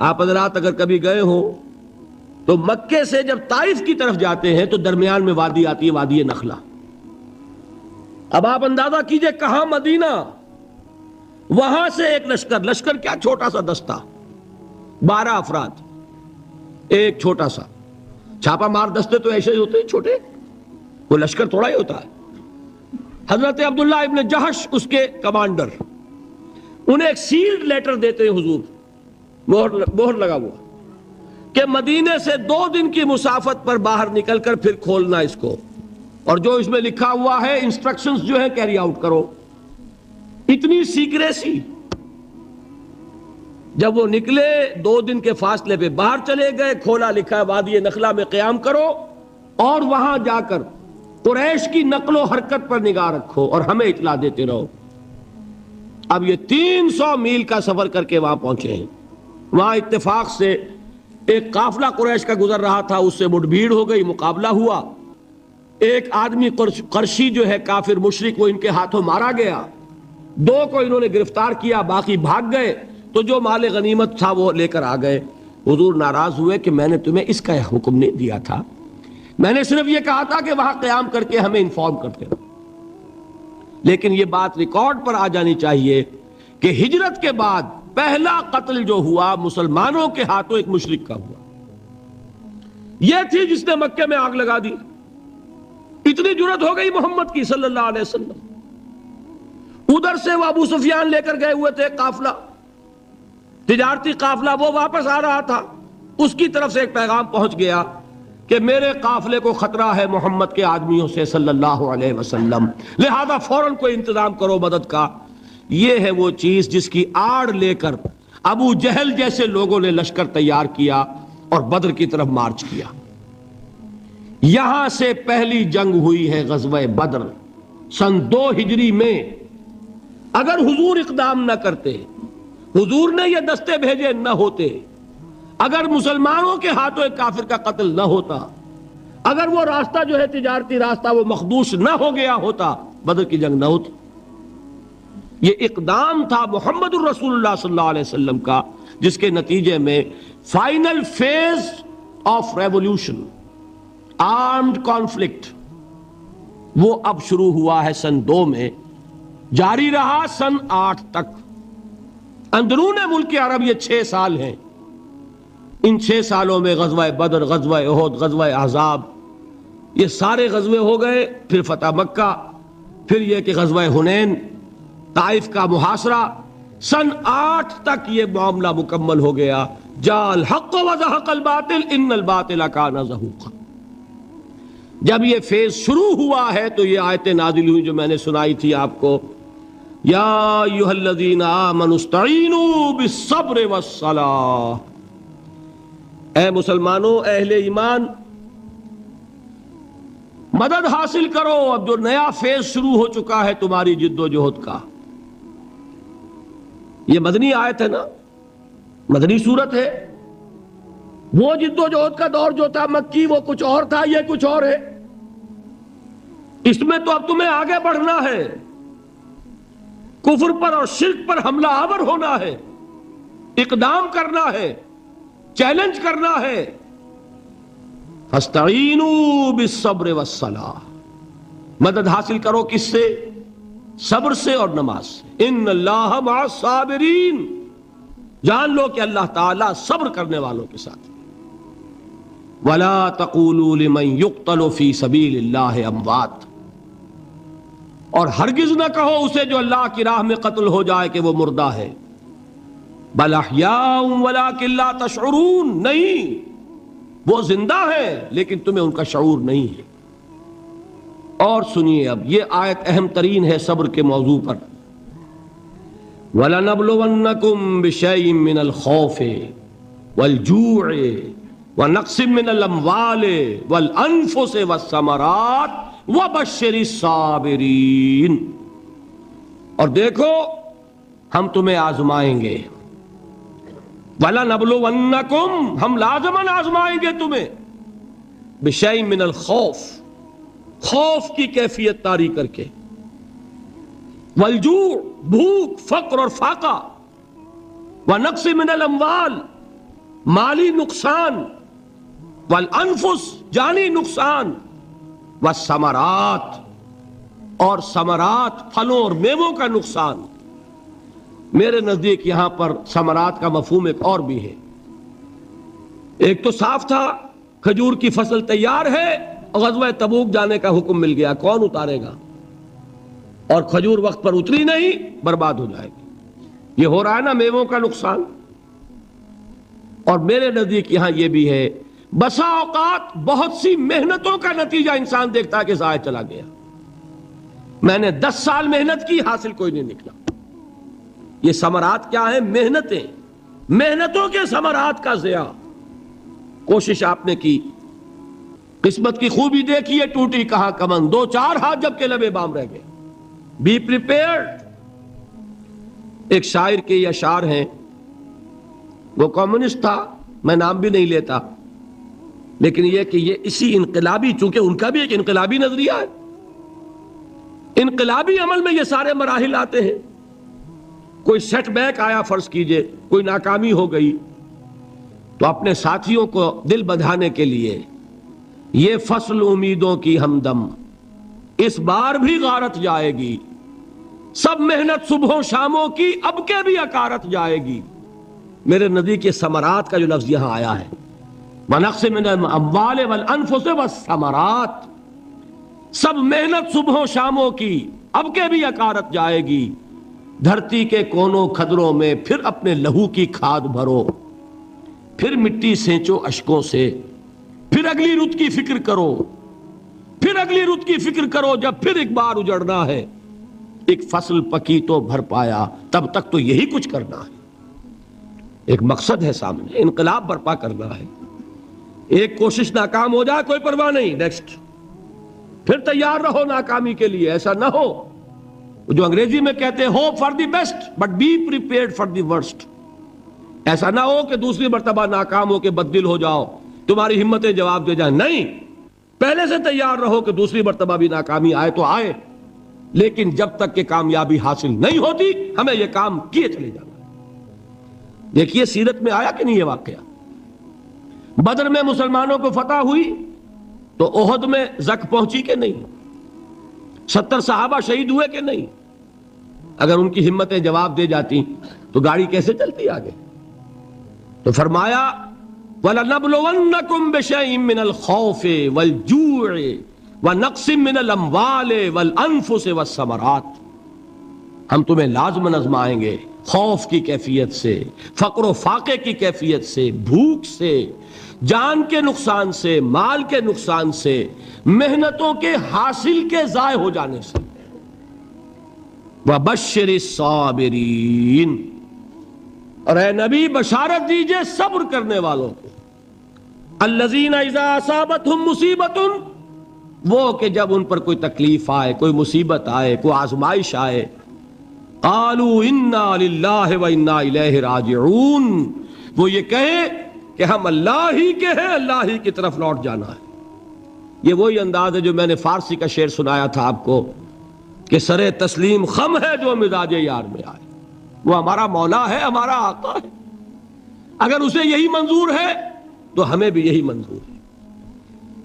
Speaker 1: آپ حضرات اگر کبھی گئے ہو تو مکے سے جب طائف کی طرف جاتے ہیں تو درمیان میں وادی آتی ہے، وادی نخلا. اب آپ اندازہ کیجئے کہاں مدینہ، وہاں سے ایک لشکر کیا چھوٹا سا دستہ، 12 افراد، ایک چھوٹا سا چھاپا مار دستے تو ایسے ہی ہوتے ہیں چھوٹے، وہ لشکر تھوڑا ہی ہوتا ہے. حضرت عبداللہ ابن جہش اس کے کمانڈر، انہیں ایک سیلڈ لیٹر دیتے ہیں حضور، مہر لگا ہوا، کہ مدینے سے 2 دن کی مسافت پر باہر نکل کر پھر کھولنا اس کو، اور جو اس میں لکھا ہوا ہے انسٹرکشنز جو ہے کیری آؤٹ کرو. اتنی سیکریسی. جب وہ نکلے 2 دن کے فاصلے پہ باہر چلے گئے، کھولا، لکھا ہے وادی نخلا میں قیام کرو اور وہاں جا کر قریش کی نقل و حرکت پر نگاہ رکھو اور ہمیں اطلاع دیتے رہو. اب یہ 300 میل کا سفر کر کے وہاں پہنچے ہیں. وہاں اتفاق سے ایک قافلہ قریش کا گزر رہا تھا، اس سے مٹ بھیڑ ہو گئی، مقابلہ ہوا. ایک آدمی قرشی جو ہے کافر مشرک، وہ ان کے ہاتھوں مارا گیا. 2 کو انہوں نے گرفتار کیا، باقی بھاگ گئے. تو جو مال غنیمت تھا وہ لے کر آ گئے. حضور ناراض ہوئے کہ میں نے تمہیں اس کا حکم نہیں دیا تھا، میں نے صرف یہ کہا تھا کہ وہاں قیام کر کے ہمیں انفارم کرتے رہو. لیکن یہ بات ریکارڈ پر آ جانی چاہیے کہ ہجرت کے بعد پہلا قتل جو ہوا مسلمانوں کے ہاتھوں ایک مشرک کا ہوا. یہ تھی جس نے مکے میں آگ لگا دی. اتنی جرت ہو گئی محمد کی صلی اللہ علیہ وسلم. ادھر سے وہ ابو سفیان لے کر گئے ہوئے تھے قافلہ، تجارتی قافلہ، وہ واپس آ رہا تھا. اس کی طرف سے ایک پیغام پہنچ گیا کہ میرے قافلے کو خطرہ ہے محمد کے آدمیوں سے صلی اللہ علیہ وسلم، لہذا فوراً کوئی انتظام کرو مدد کا. یہ ہے وہ چیز جس کی آڑ لے کر ابو جہل جیسے لوگوں نے لشکر تیار کیا اور بدر کی طرف مارچ کیا. یہاں سے پہلی جنگ ہوئی ہے غزوہ بدر سن 2 ہجری میں. اگر حضور اقدام نہ کرتے، حضور نے یہ دستے بھیجے نہ ہوتے، اگر مسلمانوں کے ہاتھوں ایک کافر کا قتل نہ ہوتا، اگر وہ راستہ جو ہے تجارتی راستہ وہ مخدوش نہ ہو گیا ہوتا، بدر کی جنگ نہ ہوتی. یہ اقدام تھا محمد الرسول اللہ صلی اللہ علیہ وسلم کا، جس کے نتیجے میں final phase of revolution, armed conflict, وہ اب شروع ہوا ہے سن 2 میں، جاری رہا سن 8 تک. اندرون ملک عرب یہ 6 سال ہیں. ان 6 سالوں میں غزوہ بدر، غزوہ احد، غزوہ احزاب، یہ سارے غزوے ہو گئے. پھر فتح مکہ، پھر یہ کہ غزوہ حنین، طائف کا محاصرہ. سن 8 تک یہ معاملہ مکمل ہو گیا. جاء الحق وزهق الباطل ان الباطل کان زہوقا. جب یہ فیز شروع ہوا ہے تو یہ آیتیں نازل ہوئی جو میں نے سنائی تھی آپ کو، یا ایھا الذین آمنوا استعینوا بالصبر والصلاۃ. اے مسلمانوں، اہل ایمان، مدد حاصل کرو. اب جو نیا فیز شروع ہو چکا ہے تمہاری جد و جہد کا. یہ مدنی آیت ہے نا، مدنی صورت ہے. وہ جد و جہد کا دور جو تھا مکی، وہ کچھ اور تھا، یہ کچھ اور ہے. اس میں تو اب تمہیں آگے بڑھنا ہے، کفر پر اور شرک پر حملہ آور ہونا ہے، اقدام کرنا ہے، چیلنج کرنا ہے. فاستعینوا بالصبر والصلاۃ. مدد حاصل کرو کس سے؟ صبر سے اور نماز سے. ان اللہ مع الصابرین. جان لو کہ اللہ تعالیٰ صبر کرنے والوں کے ساتھ. ولا تقولوا لمن يقتل في سبيل الله اموات. اور ہرگز نہ کہو اسے جو اللہ کی راہ میں قتل ہو جائے کہ وہ مردہ ہے. بل احیاء ولکن لا تشعرون. نہیں، وہ زندہ ہے لیکن تمہیں ان کا شعور نہیں ہے. اور سنیے، اب یہ آیت اہم ترین ہے صبر کے موضوع پر. وَلَنَبْلُوَنَّكُمْ بِشَيْءٍ مِّنَ الْخَوْفِ وَالْجُوعِ وَنَقْصٍ مِّنَ الْأَمْوَالِ وَالْأَنفُسِ وَالثَّمَرَاتِ وبشر الصابرین، اور دیکھو ہم تمہیں آزمائیں گے، وَلَنَبْلُوَنَّكُمْ، ہم لازماً آزمائیں گے تمہیں، بِشَيْءٍ مِّنَ الْخَوْفِ، خوف کی کیفیت طاری کر کے، والجوع، بھوک، فقر اور فاقہ، ونقص من الاموال، مالی نقصان، والانفس، جانی نقصان، والثمرات، اور ثمرات، پھلوں اور میووں کا نقصان۔ میرے نزدیک یہاں پر ثمرات کا مفہوم ایک اور بھی ہے۔ ایک تو صاف تھا کھجور کی فصل تیار ہے، غزوہ تبوک جانے کا حکم مل گیا، کون اتارے گا؟ اور کھجور وقت پر اتری نہیں، برباد ہو جائے گی۔ یہ ہو رہا ہے نا میووں کا نقصان۔ اور میرے نزدیک یہاں یہ بھی ہے، بسا اوقات بہت سی محنتوں کا نتیجہ انسان دیکھتا ہے کہ ضائع چلا گیا، میں نے 10 سال محنت کی، حاصل کوئی نہیں نکلا۔ یہ ثمرات کیا ہیں؟ محنتیں، محنتوں کے ثمرات کا ضیاع۔ کوشش آپ نے کی، قسمت کی خوبی دیکھی ہے، ٹوٹی کہاں کمن، 2-4 ہاتھ جب کے لبے بام رہ گئے۔ Be prepared. ایک شاعر کے یہ اشعار ہیں، وہ کمیونسٹ تھا، میں نام بھی نہیں لیتا، لیکن یہ کہ یہ اسی انقلابی، چونکہ ان کا بھی ایک انقلابی نظریہ ہے، انقلابی عمل میں یہ سارے مراحل آتے ہیں۔ کوئی سیٹ بیک آیا فرض کیجئے، کوئی ناکامی ہو گئی، تو اپنے ساتھیوں کو دل بندھانے کے لیے یہ فصل امیدوں کی ہمدم اس بار بھی غارت جائے گی، سب محنت صبحوں شاموں کی اب کے بھی اکارت جائے گی۔ میرے نزدیک یہ ثمرات کا جو لفظ یہاں آیا ہے، وَنَقْصٍ مِّنَ الْأَمْوَالِ وَالْأَنفُسِ وَالثَّمَرَاتِ، سب محنت صبحوں شاموں کی اب کے بھی اکارت جائے گی۔ دھرتی کے کونوں کھدروں میں پھر اپنے لہو کی کھاد بھرو، پھر مٹی سینچو اشکوں سے، پھر اگلی رت کی فکر کرو، پھر اگلی رت کی فکر کرو، جب پھر ایک بار اجڑنا ہے، ایک فصل پکی تو بھر پایا، تب تک تو یہی کچھ کرنا ہے۔ ایک مقصد ہے سامنے، انقلاب برپا کرنا ہے۔ ایک کوشش ناکام ہو جائے کوئی پرواہ نہیں، نیکسٹ، پھر تیار رہو ناکامی کے لیے۔ ایسا نہ ہو جو انگریزی میں کہتے ہیں hope for the best but be prepared for the worst. ایسا نہ ہو کہ دوسری مرتبہ ناکام ہو کے بددل ہو جاؤ، تمہاری ہمتیں جواب دے جائیں، نہیں، پہلے سے تیار رہو کہ دوسری مرتبہ بھی ناکامی آئے تو آئے، لیکن جب تک کہ کامیابی حاصل نہیں ہوتی ہمیں یہ کام کیے چلے جانا۔ دیکھیے سیرت میں آیا کہ نہیں یہ واقعہ؟ بدر میں مسلمانوں کو فتح ہوئی تو احد میں زک پہنچی کہ نہیں؟ 70 صحابہ شہید ہوئے کہ نہیں؟ اگر ان کی ہمتیں جواب دے جاتی تو گاڑی کیسے چلتی آگے؟ تو فرمایا وَلَنَبْلُوَنَّكُمْ بِشَيْءٍ مِّنَ الْخَوْفِ وَالْجُوعِ وَنَقْصٍ مِّنَ الْأَمْوَالِ وَالْأَنفُسِ وَالثَّمَرَاتِ، ہم تمہیں لازماً آزمائیں گے، خوف کی کیفیت سے، فقر و فاقے کی کیفیت سے، بھوک سے، جان کے نقصان سے، مال کے نقصان سے، محنتوں کے حاصل کے ضائع ہو جانے سے۔ وَبَشِّرِ الصَّابِرِينَ، اور اے نبی بشارت دیجئے صبر کرنے والوں کو، الَّذِينَ إِذَا أَصَابَتْهُمْ مُصِيبَةٌ، وہ کہ جب ان پر کوئی تکلیف آئے، کوئی مصیبت آئے، کوئی آزمائش آئے، قالوا انا للہ و انا الیہ راجعون، وہ یہ کہیں کہ ہم اللہ ہی کے ہیں، اللہ ہی کی طرف لوٹ جانا ہے۔ یہ وہی انداز ہے جو میں نے فارسی کا شعر سنایا تھا آپ کو کہ سرے تسلیم خم ہے جو مزاج یار میں آئے۔ وہ ہمارا مولا ہے، ہمارا آقا ہے، اگر اسے یہی منظور ہے تو ہمیں بھی یہی منظور ہے۔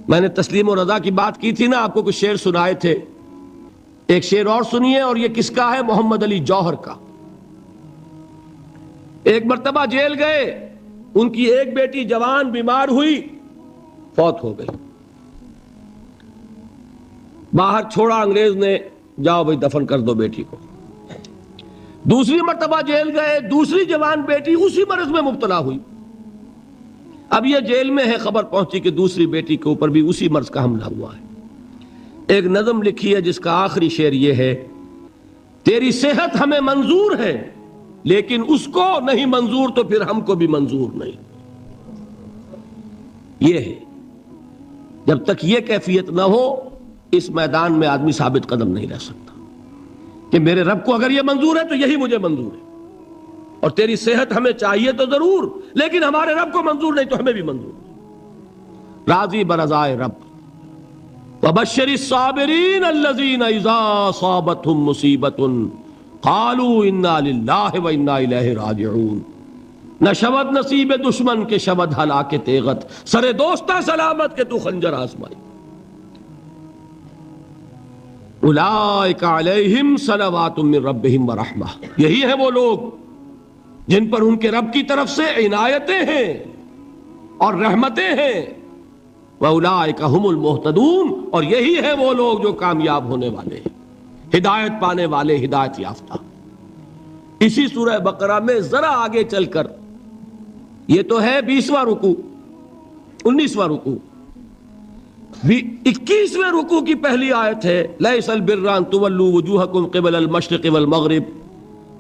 Speaker 1: میں نے تسلیم و رضا کی بات کی تھی نا، آپ کو کچھ شعر سنائے تھے، ایک شعر اور سنیے، اور یہ کس کا ہے؟ محمد علی جوہر کا۔ ایک مرتبہ جیل گئے، ان کی ایک بیٹی جوان بیمار ہوئی، فوت ہو گئی، باہر چھوڑا انگریز نے، جاؤ بھائی دفن کر دو بیٹی کو۔ دوسری مرتبہ جیل گئے، دوسری جوان بیٹی اسی مرض میں مبتلا ہوئی، اب یہ جیل میں ہے، خبر پہنچی کہ دوسری بیٹی کے اوپر بھی اسی مرض کا حملہ ہوا ہے۔ ایک نظم لکھی ہے جس کا آخری شعر یہ ہے، تیری صحت ہمیں منظور ہے لیکن اس کو نہیں منظور تو پھر ہم کو بھی منظور نہیں۔ یہ ہے، جب تک یہ کیفیت نہ ہو اس میدان میں آدمی ثابت قدم نہیں رہ سکتا کہ میرے رب کو اگر یہ منظور ہے تو یہی مجھے منظور ہے، اور تیری صحت ہمیں چاہیے تو ضرور، لیکن ہمارے رب کو منظور نہیں تو ہمیں بھی منظور ہے۔ راضی برضائے رب۔ وبشر الصابرین الذین اذا اصابتهم مصیبۃ قالوا انا للہ وانا الیہ راجعون۔ نہ شود نصیب دشمن کے شود ہلاک تیغت، سر دوستہ سلامت کے تو خنجر آزمائی۔ اولئک علیہم صلوات من ربہم ورحمہ، یہی ہیں وہ لوگ جن پر ان کے رب کی طرف سے عنایتیں ہیں اور رحمتیں ہیں۔ وَأُولَٰئِكَ هُمُ الْمُهْتَدُونَ، اور یہی ہیں وہ لوگ جو کامیاب ہونے والے ہیں، ہدایت پانے والے، ہدایت یافتہ۔ اسی سورہ بقرہ میں ذرا آگے چل کر، یہ تو ہے 20واں رکوع، 19واں رکوع، 21ویں رکوع کی پہلی آیت ہے لَيْسَ الْبِرَّ أَن تُوَلُّوا وُجُوهَكُمْ قِبَلَ الْمَشْرِقِ وَالْمَغْرِبِ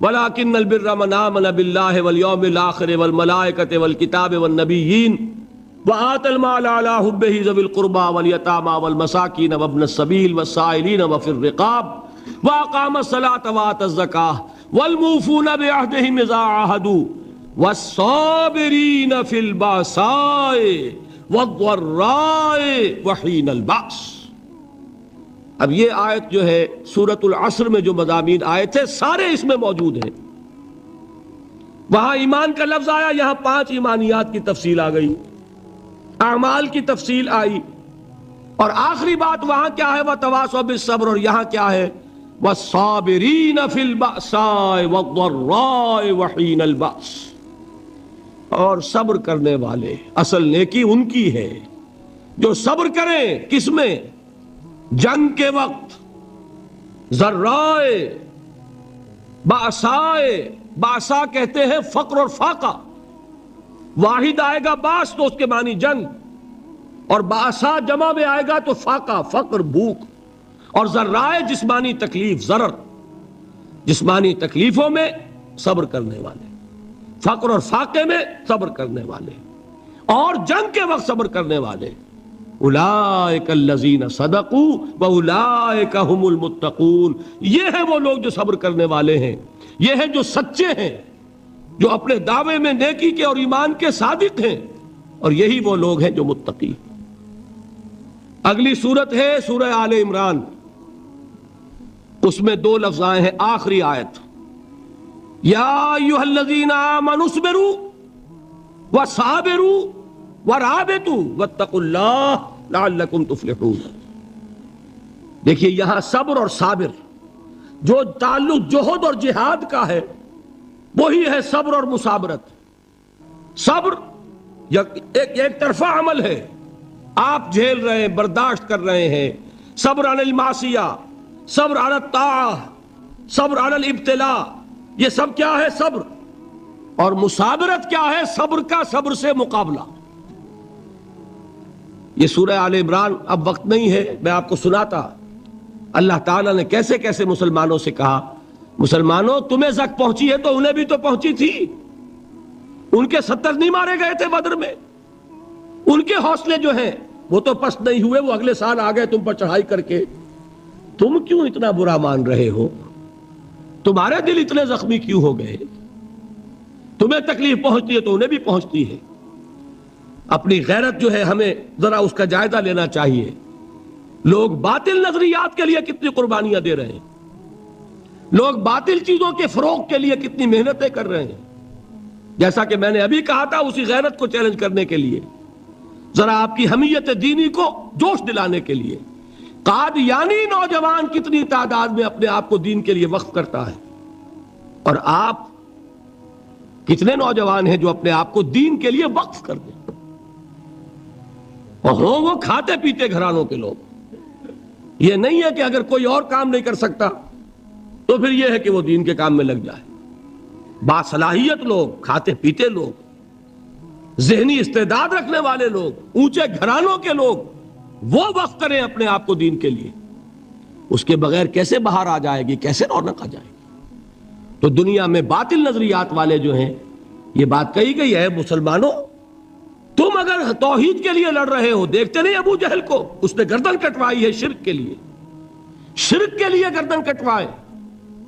Speaker 1: وَلَٰكِنَّ الْبِرَّ مَنْ آمَنَ بِاللَّهِ وَالْيَوْمِ الْآخِرِ وَالْمَلَائِكَةِ وَالْكِتَابِ وَالنَّبِيِّينَ وَآتَى المال على حبه ذوي القربى واليتامى والمساكين وابن السبيل والسائلين وفي الرقاب وأقام الصلاة وآتى الزكاة والموفون بعهدهم إذا عاهدوا والصابرين في البأساء والضراء وحين البأس۔ اب یہ آیت جو ہے سورۃ العصر میں جو مضامین آئے تھے سارے اس میں موجود ہیں۔ وہاں ایمان کا لفظ آیا، یہاں 5 ایمانیات کی تفصیل آ گئی، اعمال کی تفصیل آئی، اور آخری بات وہاں کیا ہے وَتَوَاصَوْا بِالصَّبْرِ، اور یہاں کیا ہے وَالصَّابِرِينَ فِي الْبَأْسَاءِ وَالضَّرَّاءِ وَحِينَ الْبَأْسِ، اور صبر کرنے والے، اصل نیکی ان کی ہے جو صبر کریں، کس میں؟ جنگ کے وقت، ذرائے، بأسائے، بأسا کہتے ہیں فقر اور فاقہ، واحد آئے گا باس تو اس کے معنی جنگ، اور بأسا جمع میں آئے گا تو فاقہ، فقر، بھوک، اور ذرائے جسمانی تکلیف، ضرر، جسمانی تکلیفوں میں صبر کرنے والے، فقر اور فاقے میں صبر کرنے والے، اور جنگ کے وقت صبر کرنے والے۔ اولئک الذین صدقوا واولئک هم المتقون، یہ ہیں وہ لوگ جو صبر کرنے والے ہیں، یہ ہیں جو سچے ہیں، جو اپنے دعوے میں نیکی کے اور ایمان کے صادق ہیں، اور یہی وہ لوگ ہیں جو متقی۔ اگلی سورت ہے سورہ آل عمران، اس میں 2 لفظ آئے ہیں، آخری آیت یا ایھا الذین آمنوا اصبروا وصابروا ورابطوا واتقوا اللہ لعلکم تفلحون۔ دیکھیے یہاں صبر اور صابر، جو تعلق جہد اور جہاد کا ہے وہی ہے صبر اور مصابرت۔ صبر ایک طرفہ عمل ہے، آپ جھیل رہے ہیں، برداشت کر رہے ہیں، صبر علی المعصیہ، صبر علی الطاعہ، صبر علی الابتلاء، یہ سب کیا ہے؟ صبر۔ اور مصابرت کیا ہے؟ صبر کا صبر سے مقابلہ۔ یہ سورہ آل عمران، اب وقت نہیں ہے میں آپ کو سناتا اللہ تعالیٰ نے کیسے کیسے مسلمانوں سے کہا، مسلمانوں تمہیں زک پہنچی ہے تو انہیں بھی تو پہنچی تھی، ان کے 70 نہیں مارے گئے تھے بدر میں، ان کے حوصلے جو ہیں وہ تو پست نہیں ہوئے، وہ اگلے سال آ گئے تم پر چڑھائی کر کے، تم کیوں اتنا برا مان رہے ہو؟ تمہارے دل اتنے زخمی کیوں ہو گئے؟ تمہیں تکلیف پہنچتی ہے تو انہیں بھی پہنچتی ہے۔ اپنی غیرت جو ہے ہمیں ذرا اس کا جائزہ لینا چاہیے۔ لوگ باطل نظریات کے لیے کتنی قربانیاں دے رہے ہیں، لوگ باطل چیزوں کے فروغ کے لیے کتنی محنتیں کر رہے ہیں۔ جیسا کہ میں نے ابھی کہا تھا، اسی غیرت کو چیلنج کرنے کے لیے، ذرا آپ کی حمیت دینی کو جوش دلانے کے لیے، قادیانی نوجوان کتنی تعداد میں اپنے آپ کو دین کے لیے وقف کرتا ہے، اور آپ کتنے نوجوان ہیں جو اپنے آپ کو دین کے لیے وقف کر دیں، اور ہوں وہ کھاتے پیتے گھرانوں کے لوگ۔ یہ نہیں ہے کہ اگر کوئی اور کام نہیں کر سکتا تو پھر یہ ہے کہ وہ دین کے کام میں لگ جائے۔ باصلاحیت لوگ، کھاتے پیتے لوگ، ذہنی استعداد رکھنے والے لوگ، اونچے گھرانوں کے لوگ، وہ وقف کریں اپنے آپ کو دین کے لیے۔ اس کے بغیر کیسے باہر آ جائے گی، کیسے رونق آ جائے گی؟ تو دنیا میں باطل نظریات والے جو ہیں، یہ بات کہی گئی ہے، مسلمانوں تم اگر توحید کے لیے لڑ رہے ہو، دیکھتے نہیں ابو جہل کو، اس نے گردن کٹوائی ہے شرک کے لیے، شرک کے لیے گردن کٹوائے،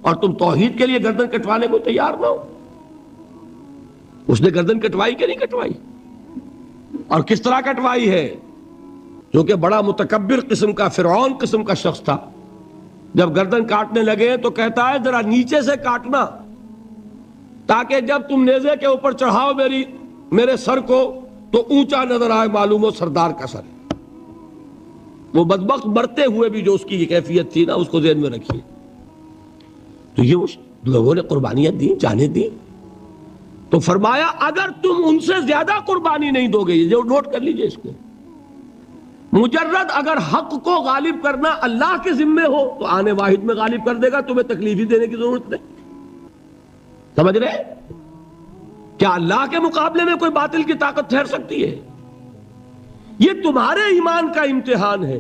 Speaker 1: اور تم توحید کے لیے گردن کٹوانے کو تیار نہ ہو۔ اس نے گردن کٹوائی کہ نہیں کٹوائی؟ اور کس طرح کٹوائی ہے؟ جو کہ بڑا متکبر قسم کا، فرعون قسم کا شخص تھا، جب گردن کاٹنے لگے تو کہتا ہے ذرا نیچے سے کاٹنا، تاکہ جب تم نیزے کے اوپر چڑھاؤ میرے سر کو تو اونچا نظر آئے، معلوم ہو سردار کا سر۔ وہ بدبخت مرتے ہوئے بھی جو اس کی یہ کیفیت تھی نا، اس کو ذہن میں رکھیے۔ تو یہ لوگوں نے قربانیاں دی، جانیں دی، تو فرمایا اگر تم ان سے زیادہ قربانی نہیں دو گے، جو نوٹ کر لیجئے اس کو، مجرد اگر حق کو غالب کرنا اللہ کے ذمے ہو تو آنے واحد میں غالب کر دے گا، تمہیں تکلیف ہی دینے کی ضرورت نہیں۔ سمجھ رہے؟ کیا اللہ کے مقابلے میں کوئی باطل کی طاقت ٹھہر سکتی ہے؟ یہ تمہارے ایمان کا امتحان ہے،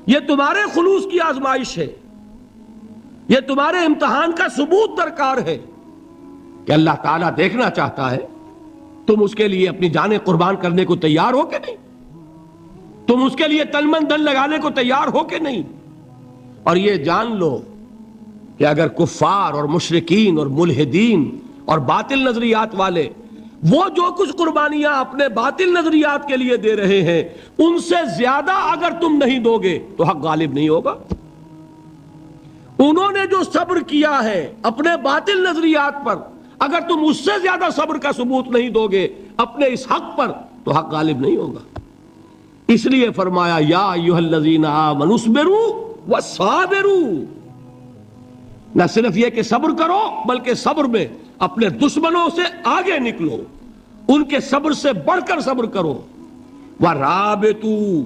Speaker 1: یہ تمہارے خلوص کی آزمائش ہے، یہ تمہارے امتحان کا ثبوت درکار ہے کہ اللہ تعالیٰ دیکھنا چاہتا ہے تم اس کے لیے اپنی جانیں قربان کرنے کو تیار ہو کہ نہیں، تم اس کے لیے تن من دھن لگانے کو تیار ہو کہ نہیں۔ اور یہ جان لو کہ اگر کفار اور مشرکین اور ملحدین اور باطل نظریات والے وہ جو کچھ قربانیاں اپنے باطل نظریات کے لیے دے رہے ہیں، ان سے زیادہ اگر تم نہیں دو گے تو حق غالب نہیں ہوگا۔ انہوں نے جو صبر کیا ہے اپنے باطل نظریات پر، اگر تم اس سے زیادہ صبر کا ثبوت نہیں دو گے اپنے اس حق پر تو حق غالب نہیں ہوگا۔ اس لیے فرمایا یا ایھا الذین آمنوا اصبروا وصابروا، نہ صرف یہ کہ صبر کرو بلکہ صبر میں اپنے دشمنوں سے آگے نکلو، ان کے صبر سے بڑھ کر صبر کرو۔ وَرَابِطُوا،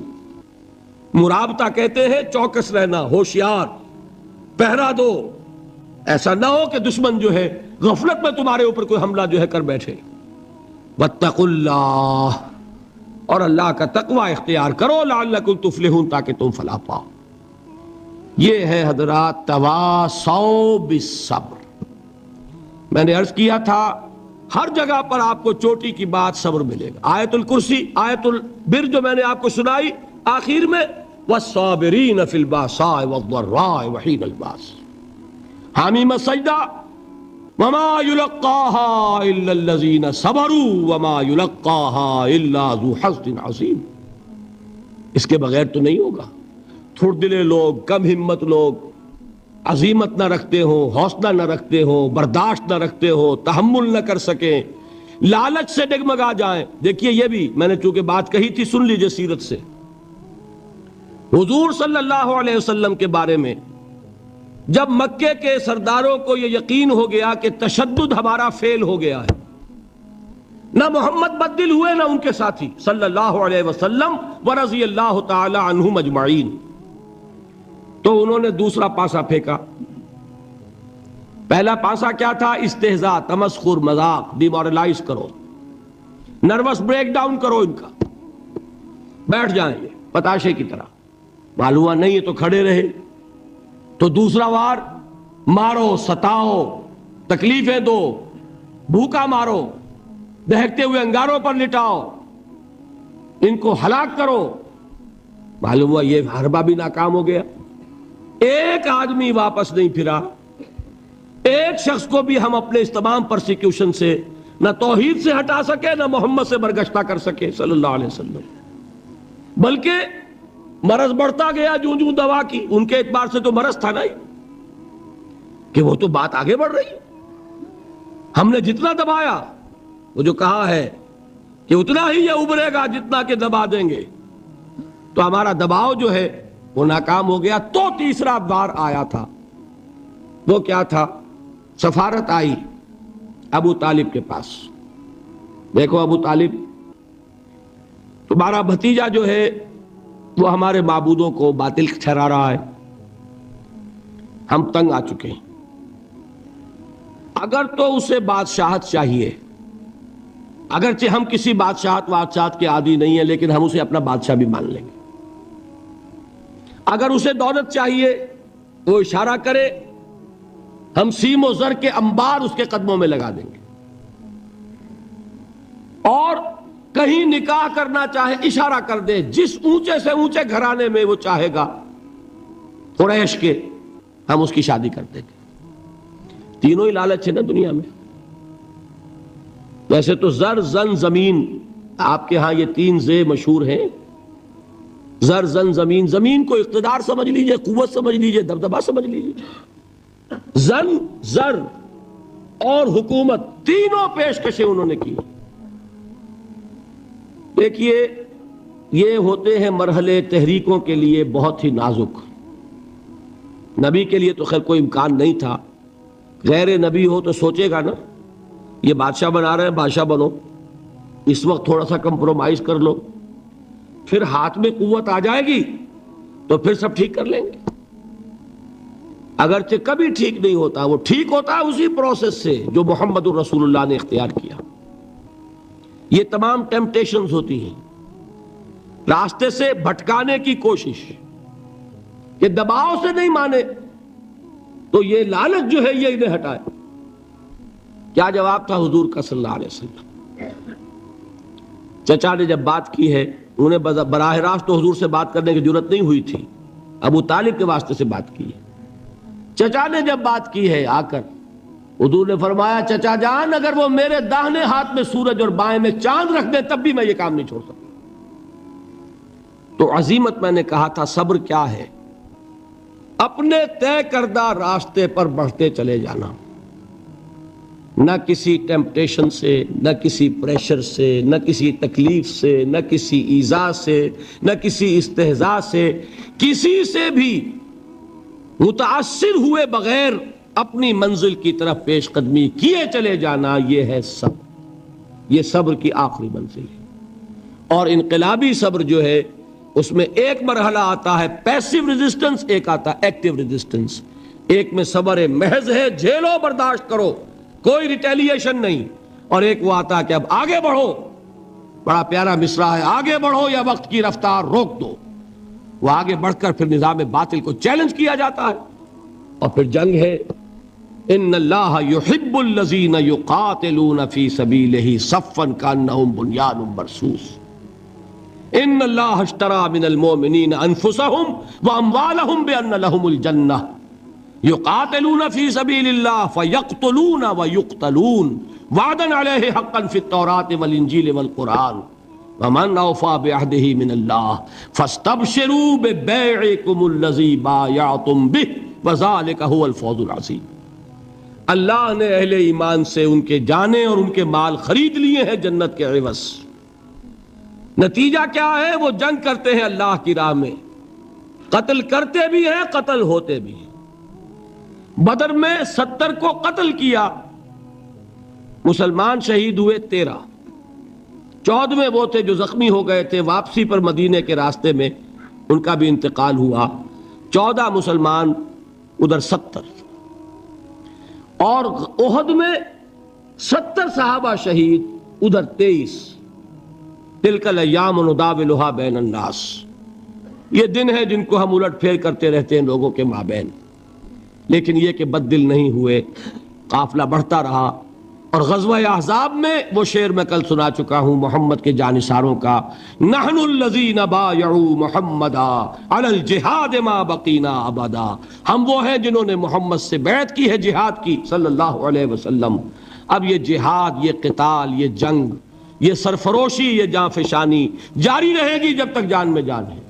Speaker 1: مرابطہ کہتے ہیں چوکس رہنا، ہوشیار، پہرا دو، ایسا نہ ہو کہ دشمن جو ہے غفلت میں تمہارے اوپر کوئی حملہ جو ہے کر بیٹھے۔ وَاتَّقُوا اللَّهَ، اور اللہ کا تقوی اختیار کرو، لعلکم تفلحون، تاکہ تم فلاح پاؤ۔ یہ ہے حضرات تواصوا بالصبر۔ میں نے عرض کیا تھا ہر جگہ پر آپ کو چوٹی کی بات صبر ملے گا۔ آیت الکرسی، آیت البر جو میں نے آپ کو سنائی آخر میں، والصابرین فی الباساء والضراء وحین الباس، حامیم السجدہ، وما یلقاها الا الذین صبروا وما یلقاها الا ذو حظ عظیم۔ اس کے بغیر تو نہیں ہوگا۔ تھوڑ دلے لوگ، کم ہمت لوگ، عزیمت نہ رکھتے ہو، حوصلہ نہ رکھتے ہو، برداشت نہ رکھتے ہو، تحمل نہ کر سکیں، لالچ سے ڈگمگا جائیں۔ دیکھیے یہ بھی میں نے چونکہ بات کہی تھی، سن لیجئے سیرت سے۔ حضور صلی اللہ علیہ وسلم کے بارے میں جب مکے کے سرداروں کو یہ یقین ہو گیا کہ تشدد ہمارا فیل ہو گیا ہے، نہ محمد بدل ہوئے نہ ان کے ساتھی صلی اللہ علیہ وسلم ورضی اللہ تعالی عنہم اجمعین، تو انہوں نے دوسرا پاسا پھینکا۔ پہلا پاسا کیا تھا؟ استہزاء، تمسخر، مذاق، ڈیمورلائز کرو، نروس بریک ڈاؤن کرو، ان کا بیٹھ جائیں یہ پتاشے کی طرح، معلوم نہیں ہے تو کھڑے رہے۔ تو دوسرا وار، مارو، ستاؤ، تکلیفیں دو، بھوکا مارو، دہکتے ہوئے انگاروں پر لٹاؤ، ان کو ہلاک کرو۔ معلوم ہوا یہ حربہ بھی ناکام ہو گیا، ایک آدمی واپس نہیں پھرا، ایک شخص کو بھی ہم اپنے اس تمام پرسیکیوشن سے نہ توحید سے ہٹا سکے نہ محمد سے برگشتہ کر سکے صلی اللہ علیہ وسلم، بلکہ مرض بڑھتا گیا جوں جوں دوا کی۔ ان کے اعتبار سے تو مرض تھا نہیں کہ وہ تو بات آگے بڑھ رہی، ہم نے جتنا دبایا، وہ جو کہا ہے کہ اتنا ہی یہ ابھرے گا جتنا کہ دبا دیں گے، تو ہمارا دباؤ جو ہے وہ ناکام ہو گیا۔ تو تیسرا بار آیا تھا، وہ کیا تھا؟ سفارت آئی ابو طالب کے پاس۔ دیکھو ابو طالب، تمہارا بھتیجا جو ہے وہ ہمارے معبودوں کو باطل ٹھہرا رہا ہے، ہم تنگ آ چکے ہیں، اگر تو اسے بادشاہت چاہیے، اگرچہ ہم کسی بادشاہت کے عادی نہیں ہیں، لیکن ہم اسے اپنا بادشاہ بھی مان لیں گے۔ اگر اسے دولت چاہیے، وہ اشارہ کرے، ہم سیم و زر کے انبار اس کے قدموں میں لگا دیں گے، اور کہیں نکاح کرنا چاہے اشارہ کر دے، جس اونچے سے اونچے گھرانے میں وہ چاہے گا قریش کے، ہم اس کی شادی کر دیں گے۔ تینوں ہی لالچ ہے نا دنیا میں۔ ویسے تو زر زن زمین، آپ کے ہاں یہ تین زے مشہور ہیں، زر زن زمین۔ زمین کو اقتدار سمجھ لیجئے، قوت سمجھ لیجئے، دبدبا سمجھ لیجئے۔ زن، زر اور حکومت، تینوں پیشکشیں انہوں نے کی۔ دیکھیے یہ ہوتے ہیں مرحلے تحریکوں کے لیے بہت ہی نازک۔ نبی کے لیے تو خیر کوئی امکان نہیں تھا، غیر نبی ہو تو سوچے گا نا یہ بادشاہ بنا رہے ہیں، بادشاہ بنو، اس وقت تھوڑا سا کمپرومائز کر لو، پھر ہاتھ میں قوت آ جائے گی تو پھر سب ٹھیک کر لیں گے۔ اگرچہ کبھی ٹھیک نہیں ہوتا، وہ ٹھیک ہوتا ہے اسی پروسیس سے جو محمد الرسول اللہ نے اختیار کیا۔ یہ تمام ٹیمپٹیشنز ہوتی ہیں، راستے سے بھٹکانے کی کوشش، کہ دباؤ سے نہیں مانے تو یہ لالچ جو ہے یہ انہیں ہٹائے۔ کیا جواب تھا حضور کا صلی اللہ علیہ وسلم؟ چچا نے جب بات کی ہے، انہیں براہ راست تو حضور سے بات کرنے کی ضرورت نہیں ہوئی تھی، ابو طالب کے واسطے سے بات کی ہے۔ چچا نے جب بات کی ہے آ کر، حضور نے فرمایا چچا جان اگر وہ میرے داہنے ہاتھ میں سورج اور بائیں میں چاند رکھ دے تب بھی میں یہ کام نہیں چھوڑ سکتا۔ تو عزیمت میں نے کہا تھا صبر کیا ہے؟ اپنے طے کردہ راستے پر بڑھتے چلے جانا، نہ کسی ٹیمپٹیشن سے، نہ کسی پریشر سے، نہ کسی تکلیف سے، نہ کسی ایذا سے، نہ کسی استہزاء سے، کسی سے بھی متاثر ہوئے بغیر اپنی منزل کی طرف پیش قدمی کیے چلے جانا، یہ ہے صبر۔ یہ صبر کی آخری منزل ہے۔ اور انقلابی صبر جو ہے اس میں ایک مرحلہ آتا ہے پیسیو ریزسٹنس، ایک آتا ہے ایکٹیو ریزسٹنس۔ ایک میں صبر محض ہے، جھیلو برداشت کرو، کوئی ریٹیلیشن نہیں، اور ایک وہ آتا ہے کہ اب آگے بڑھو۔ بڑا پیارا مصرع ہے، آگے بڑھو یا وقت کی رفتار روک دو۔ وہ آگے بڑھ کر پھر نظام باطل کو چیلنج کیا جاتا ہے، اور پھر جنگ ہے۔ ان اللہ یحب الذین یقاتلون فی سبیلہ صفا کانہم بنیان مرصوص۔ ان اللہ اشتری من المؤمنین انفسہم واموالہم بان لہم الجنہ یقاتلون فی سبیل اللہ فیقتلون ویقتلون وعدا علیہ حقا فی التوراۃ والانجیل والقرآن ومن اوفی بعہدہ من اللہ فاستبشروا ببیعکم الذی بایعتم بہ وذالک هو الفوز العظیم۔ اللہ نے اہل ایمان سے ان کے جانیں اور ان کے مال خرید لیے ہیں جنت کے عوض۔ نتیجہ کیا ہے؟ وہ جنگ کرتے ہیں اللہ کی راہ میں، قتل کرتے بھی ہیں، قتل ہوتے بھی ہیں۔ بدر میں 70 کو قتل کیا، مسلمان شہید ہوئے 13۔ 14ویں وہ تھے جو زخمی ہو گئے تھے، واپسی پر مدینے کے راستے میں ان کا بھی انتقال ہوا۔ 14 مسلمان، ادھر 70۔ اور احد میں 70 صحابہ شہید، ادھر 23۔ تلک الایام نداولھا بین الناس، یہ دن ہے جن کو ہم الٹ پھیر کرتے رہتے ہیں لوگوں کے مابین۔ لیکن یہ کہ بد دل نہیں ہوئے، قافلہ بڑھتا رہا۔ اور غزوہ احزاب میں وہ شعر میں کل سنا چکا ہوں محمد کے جانثاروں کا، نحن الذین بایعوا محمدا علی الجہاد ما بقینا ابدا۔ ہم وہ ہیں جنہوں نے محمد سے بیعت کی ہے جہاد کی صلی اللہ علیہ وسلم۔ اب یہ جہاد، یہ قتال، یہ جنگ، یہ سرفروشی، یہ جاں فشانی جاری رہے گی جب تک جان میں جان ہے۔